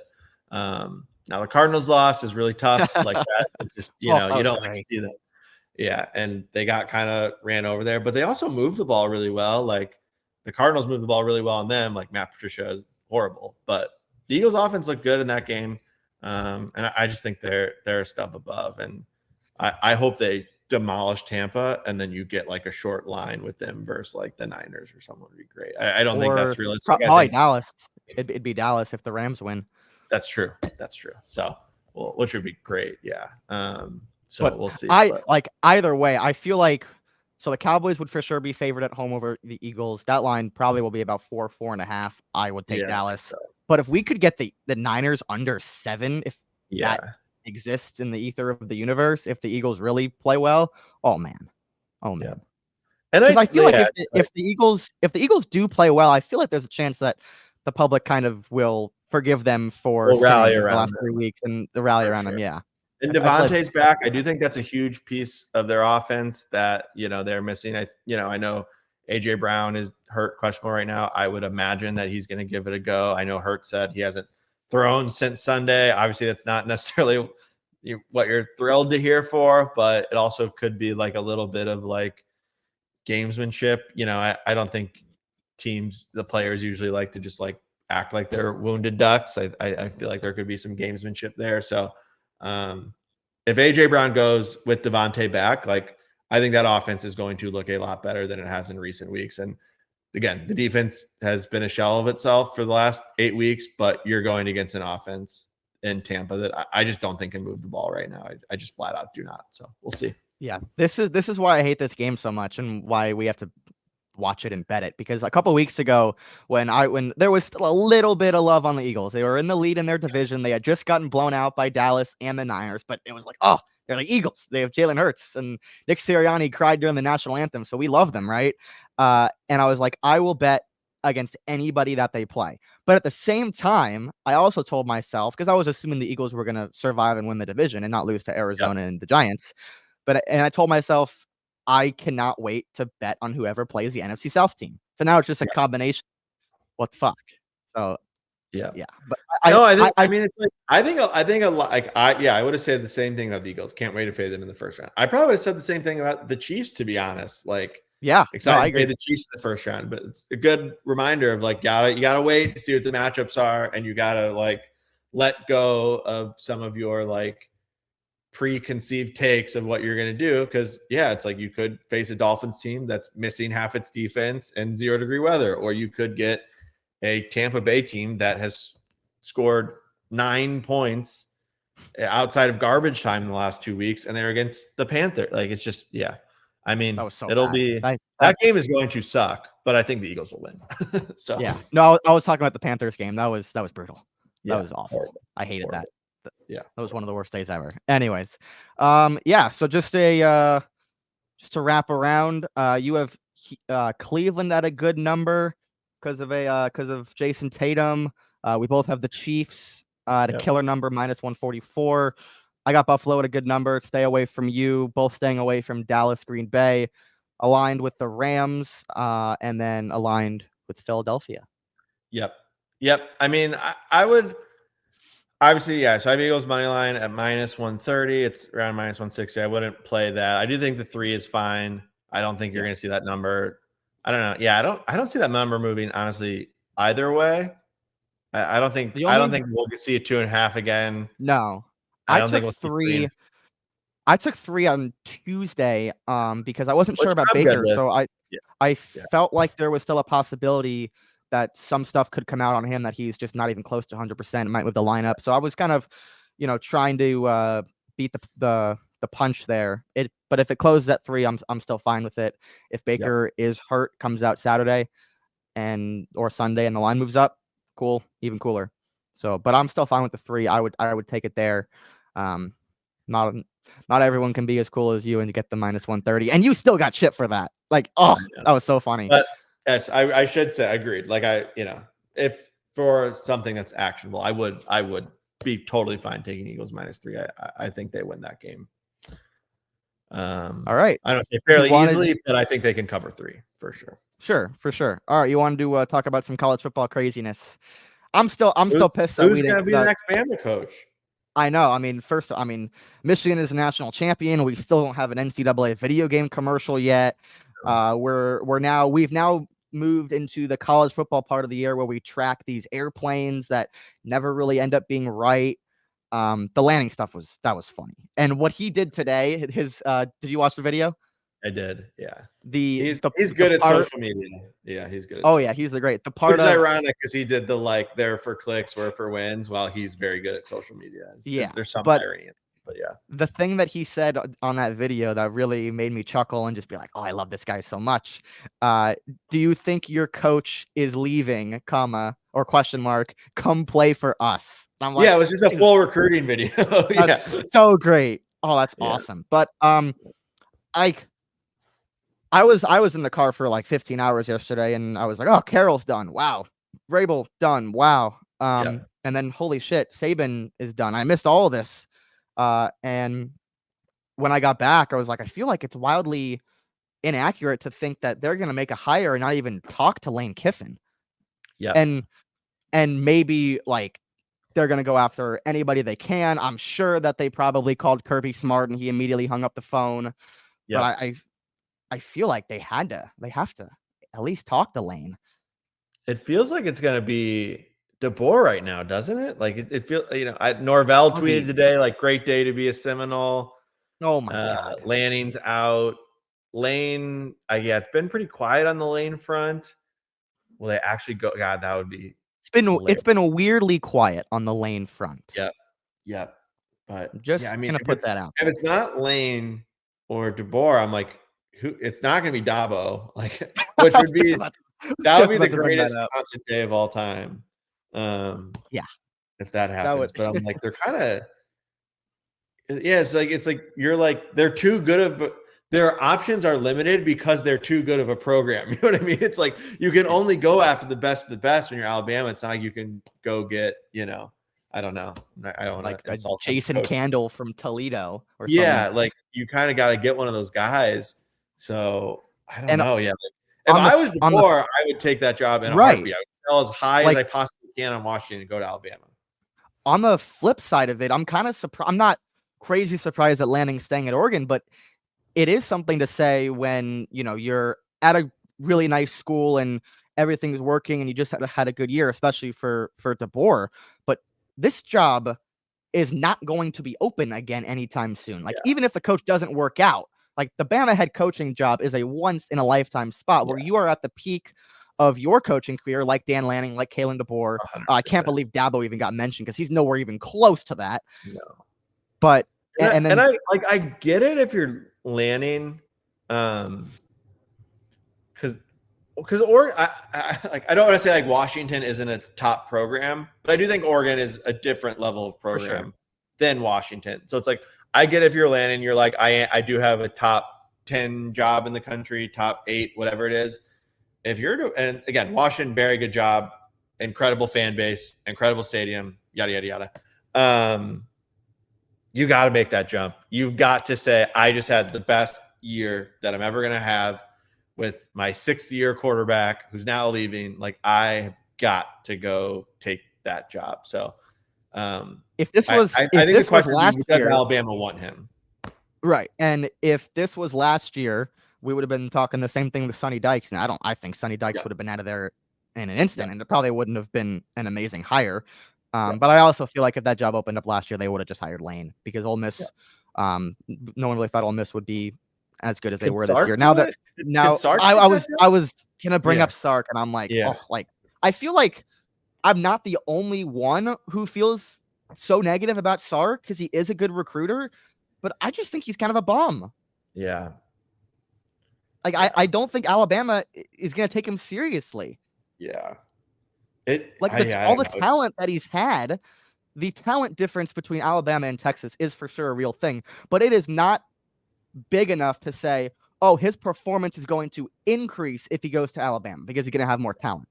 Now the Cardinals loss is really tough. Like that. It's just, you don't like to see that. Yeah. And they got kind of ran over there, but they also moved the ball really well. Like, the Cardinals moved the ball really well on them. Like, Matt Patricia is horrible, but the Eagles offense looked good in that game. And I just think they're a step above, and I hope they demolish Tampa, and then you get like a short line with them versus like the Niners or someone would be great. I don't think that's realistic. Probably Dallas. It'd be Dallas if the Rams win. That's true. So, which would be great. Yeah. So we'll see. Either way, I feel like, so the Cowboys would for sure be favored at home over the Eagles. That line probably will be about 4.5. I would take Dallas. So. But if we could get the Niners under 7, if that exists in the ether of the universe, if the Eagles really play well, oh man. Yeah. And I feel like if the Eagles do play well, I feel like there's a chance that the public kind of will forgive them for rally around the last 3 weeks and the rally around them. Yeah. And Devontae's back. I do think that's a huge piece of their offense that, they're missing. I know AJ Brown is hurt, questionable right now. I would imagine that he's going to give it a go. I know Hurt said he hasn't thrown since Sunday. Obviously, that's not necessarily what you're thrilled to hear for, but it also could be like a little bit of like gamesmanship. I don't think the players usually like to just like act like they're wounded ducks. I feel like there could be some gamesmanship there. So if AJ Brown goes with Devontae back, like, I think that offense is going to look a lot better than it has in recent weeks. And again, the defense has been a shell of itself for the last 8 weeks, but you're going against an offense in Tampa that I just don't think can move the ball right now. I just flat out do not. So we'll see. Yeah, this is why I hate this game so much, and why we have to watch it and bet it, because a couple of weeks ago when there was still a little bit of love on the Eagles, they were in the lead in their division. They had just gotten blown out by Dallas and the Niners, but it was like, oh, they're the Eagles. They have Jalen Hurts, and Nick Sirianni cried during the national anthem, so we love them, right? And I was like, I will bet against anybody that they play. But at the same time, I also told myself, because I was assuming the Eagles were going to survive and win the division and not lose to Arizona and the Giants. And I told myself, I cannot wait to bet on whoever plays the NFC South team. So now it's just a combination. What the fuck? So yeah. But I mean, it's like I think a lot. Like I would have said the same thing about the Eagles. Can't wait to fade them in the first round. I probably would have said the same thing about the Chiefs, to be honest. Like, excited to fade the Chiefs in the first round, but it's a good reminder of like you gotta wait to see what the matchups are, and you gotta like let go of some of your like preconceived takes of what you're going to do, because it's like you could face a Dolphins team that's missing half its defense and 0-degree weather, or you could get a Tampa Bay team that has scored 9 points outside of garbage time in the last 2 weeks, and they're against the Panthers. Like, it's just I mean, it'll be that game is going to suck, but I think the Eagles will win. So no, I was talking about the Panthers game. That was brutal. That was awful. Horrible. I hated that. That was one of the worst days ever. Anyways, so just to wrap around, you have Cleveland at a good number because of Jason Tatum. We both have the Chiefs at a killer number, -144. I got Buffalo at a good number. Stay away from you. Both staying away from Dallas, Green Bay. Aligned with the Rams, and then aligned with Philadelphia. Yep. I mean, I would. Obviously, so I have Eagles money line at -130. It's around -160. I wouldn't play that. I do think the 3 is fine. I don't think you're going to see that number. I don't know. Yeah, I don't see that number moving, honestly, either way. I don't think we'll see a 2.5 again. No, I don't think we'll see 3. I took 3 on Tuesday because I wasn't sure about Baker, so I felt like there was still a possibility that some stuff could come out on him that he's just not even close to 100%, might move the lineup. So I was kind of, trying to beat the punch there. But if it closes at 3, I'm still fine with it. If Baker is hurt, comes out Saturday or Sunday, and the line moves up, cool, even cooler. So, but I'm still fine with the 3. I would take it there. Not everyone can be as cool as you and get the -130, and you still got shit for that. Like, that was so funny. But yes, I should say agreed. Like if for something that's actionable, I would be totally fine taking Eagles -3. I think they win that game. All right. I don't say fairly easily, but I think they can cover 3 for sure. Sure, for sure. All right, you wanted to talk about some college football craziness. I'm still pissed that who's going to be the next Bama coach? I know. I mean, Michigan is a national champion. We still don't have an NCAA video game commercial yet. We've now moved into the college football part of the year where we track these airplanes that never really end up being right. The landing stuff was funny. And what he did today, did you watch the video? I did. Yeah. He's good at social media. Yeah, he's good. He's the great. The part which is ironic because he did the there for clicks, where for wins, while he's very good at social media. There's some irony in it. But yeah, the thing that he said on that video that really made me chuckle and just be like, "Oh, I love this guy so much." Do you think your coach is leaving? Or question mark? Come play for us. I'm like, it was just a full recruiting video. That's so great. Oh, that's awesome. But I was in the car for like 15 hours yesterday, and I was like, "Oh, Carroll's done. Wow, Vrabel done. Wow." And then holy shit, Saban is done. I missed all of this. And when I got back, I was like, I feel like it's wildly inaccurate to think that they're going to make a hire and not even talk to Lane Kiffin. Yeah. And maybe like they're going to go after anybody they can. I'm sure that they probably called Kirby Smart and he immediately hung up the phone. Yeah. But I feel like they have to at least talk to Lane. It feels like it's going to be DeBoer right now, doesn't it? Like it feels, Norvell tweeted today, like, great day to be a Seminole. Oh my God. Lanning's out. Lane, it's been pretty quiet on the Lane front. Will they actually go? God, that would be. It's been weirdly quiet on the Lane front. Yep. But gonna put that out. If it's not Lane or DeBoer, I'm like, who? It's not gonna be Dabo, like, which would be that would be the greatest content day of all time. If that happens, but I'm like, they're kind of, it's like you're like, they're too good of their options are limited because they're too good of a program. You know what I mean? It's like you can only go after the best of the best when you're Alabama. It's not like you can go get, I don't know. I don't like want to Jason Candle from Toledo or yeah, something. like you kind of got to get one of those guys. So I don't know. Yeah, like, if I was DeBoer, I would take that job in a heartbeat. I would sell as high as I possibly can on Washington and go to Alabama. On the flip side of it, I'm kind of surprised. I'm not crazy surprised that Lanning's staying at Oregon, but it is something to say when, you're at a really nice school and everything's working and you just had a good year, especially for DeBoer. But this job is not going to be open again anytime soon. Like, even if the coach doesn't work out, like the Bama head coaching job is a once in a lifetime spot where you are at the peak of your coaching career, like Dan Lanning, like Kalen DeBoer. I can't believe Dabo even got mentioned because he's nowhere even close to that. No. But and I get it if you're Lanning, because I don't want to say like Washington isn't a top program, but I do think Oregon is a different level of program than Washington. So it's like I get if you're Lanning, you're like I do have a top 10 job in the country, top 8, whatever it is. If you're and again, Washington, very good job, incredible fan base, incredible stadium, yada yada yada. You got to make that jump. You've got to say, I just had the best year that I'm ever going to have with my 6th-year quarterback who's now leaving. Like, I have got to go take that job. So, if this was, I think the question was does Alabama want him? Right. And if this was last year, we would have been talking the same thing with Sonny Dykes. Now, I think Sonny Dykes would have been out of there in an instant, and it probably wouldn't have been an amazing hire. But I also feel like if that job opened up last year, they would have just hired Lane because Ole Miss, no one really thought Ole Miss would be as good as they were this year. Now I was gonna bring up Sark, and I'm like, I feel like I'm not the only one who feels so negative about Sark because he is a good recruiter, but I just think he's kind of a bum. Yeah. Like I don't think Alabama is gonna take him seriously. Yeah. All the talent that he's had, the talent difference between Alabama and Texas is for sure a real thing, but it is not big enough to say, oh, his performance is going to increase if he goes to Alabama because he's going to have more talent.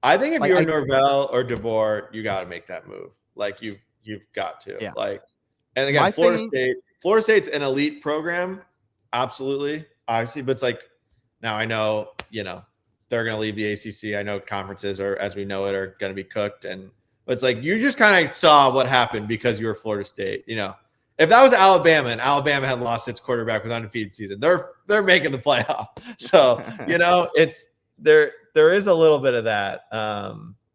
I think if you're Norvell or DeBoer, you got to make that move. Like you've got to. Yeah. Like, and again, Florida State's an elite program, absolutely, obviously, but it's like now I know, they're going to leave the ACC. I know conferences are, as we know it, are going to be cooked. But it's like you just kind of saw what happened because you were Florida State. If that was Alabama and Alabama had lost its quarterback with undefeated season, they're making the playoff. So it's there is a little bit of that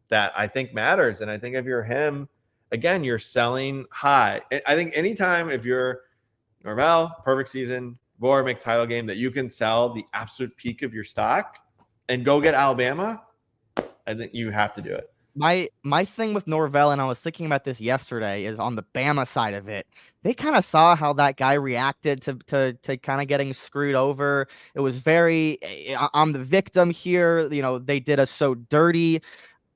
that I think matters. And I think if you're him, again, you're selling high. I think anytime if you're Norvell, perfect season, or make title game that you can sell the absolute peak of your stock and go get Alabama, I think you have to do it. My thing with Norvell, and I was thinking about this yesterday, is on the Bama side of it. They kind of saw how that guy reacted to kind of getting screwed over. It was very, I'm the victim here. They did us so dirty.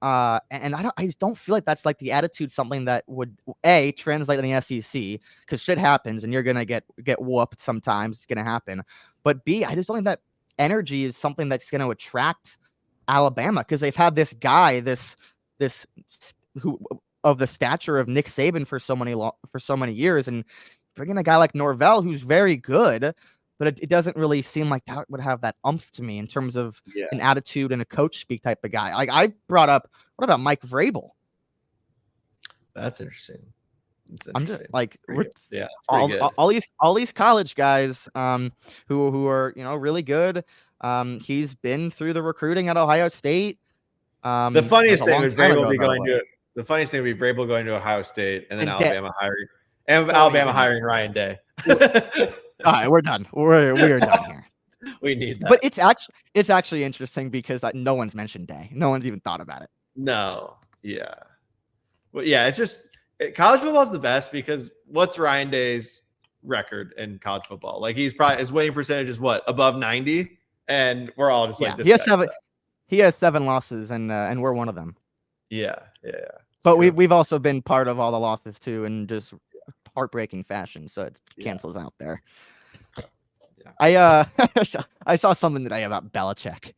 And I just don't feel like that's like the attitude, something that would translate in the SEC, because shit happens and you're gonna get whooped sometimes. It's gonna happen. But B, I just don't think that energy is something that's going to attract Alabama because they've had this guy, this who of the stature of Nick Saban for so many years, and bringing a guy like Norvell who's very good, but it doesn't really seem like that would have that umph to me in terms of an attitude and a coach speak type of guy. Like I brought up, what about Mike Vrabel? That's interesting. I'm just like, all these college guys who are really good. He's been through the recruiting at Ohio State. The funniest thing would Vrabel be going to. The funniest thing would be Vrabel going to Ohio State and then Alabama hiring Ryan Day. All right, we're done. We are done here. We need that. But it's actually interesting because no one's mentioned Day. No one's even thought about it. No. Yeah. Well, yeah. It's just. College football is the best because what's Ryan Day's record in college football? Like his winning percentage is what, above 90, and we're all just like this. He has 7 losses, and we're one of them. Yeah. But we've also been part of all the losses too, in just heartbreaking fashion. So it cancels out there. I saw something today about Belichick,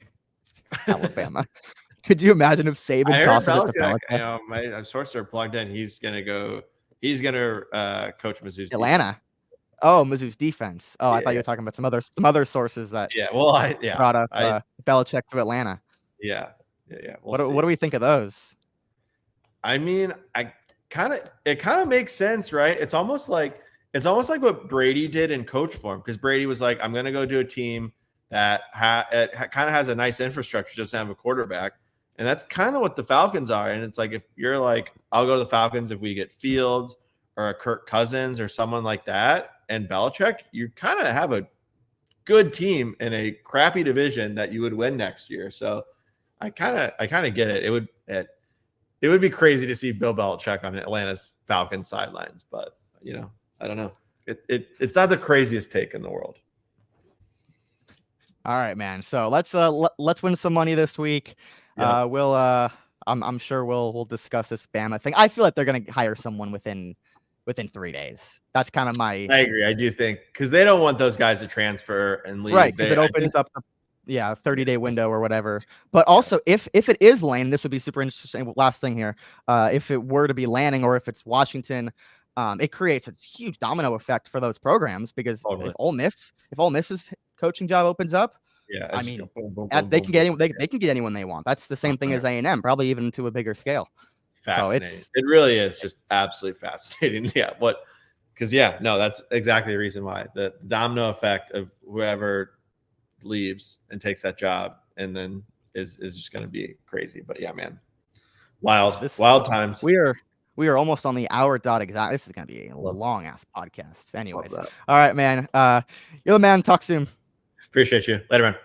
Alabama. Could you imagine if Saban tosses it to Belichick? You know, my sources are plugged in. He's gonna coach Mizzou's Atlanta. Defense. Oh, Mizzou's defense. Oh, I thought you were talking about some other sources that brought up Belichick to Atlanta. Yeah. What do we think of those? I mean, it kind of makes sense, right? It's almost like what Brady did in coach form, because Brady was like, I'm going to go do a team that kind of has a nice infrastructure, just have a quarterback. And that's kind of what the Falcons are. And it's like, if you're like, I'll go to the Falcons if we get Fields or a Kirk Cousins or someone like that, and Belichick, you kind of have a good team in a crappy division that you would win next year. So I kind of get it. It would be crazy to see Bill Belichick on Atlanta's Falcons sidelines, but I don't know. It's not the craziest take in the world. All right, man. So let's win some money this week. Yeah. I'm sure we'll discuss this Bama thing. I feel like they're gonna hire someone within 3 days. That's kind of my. I agree. I do think, because they don't want those guys to transfer and leave. Right, because it opens up the 30-day window or whatever. But also, if it is Lane, this would be super interesting. Last thing here, if it were to be Lanning or if it's Washington, it creates a huge domino effect for those programs, because if Ole Miss's coaching job opens up, I mean, they can get anyone they want. That's the same thing as A&M, probably even to a bigger scale. Fascinating. So it really is just absolutely fascinating. Yeah. That's exactly the reason why the domino effect of whoever leaves and takes that job and then is just going to be crazy. But yeah, man, wild times. We are almost on the hour dot exact. This is going to be a long ass podcast. Anyways, all right, man. You're the man. Talk soon. Appreciate you. Later, man.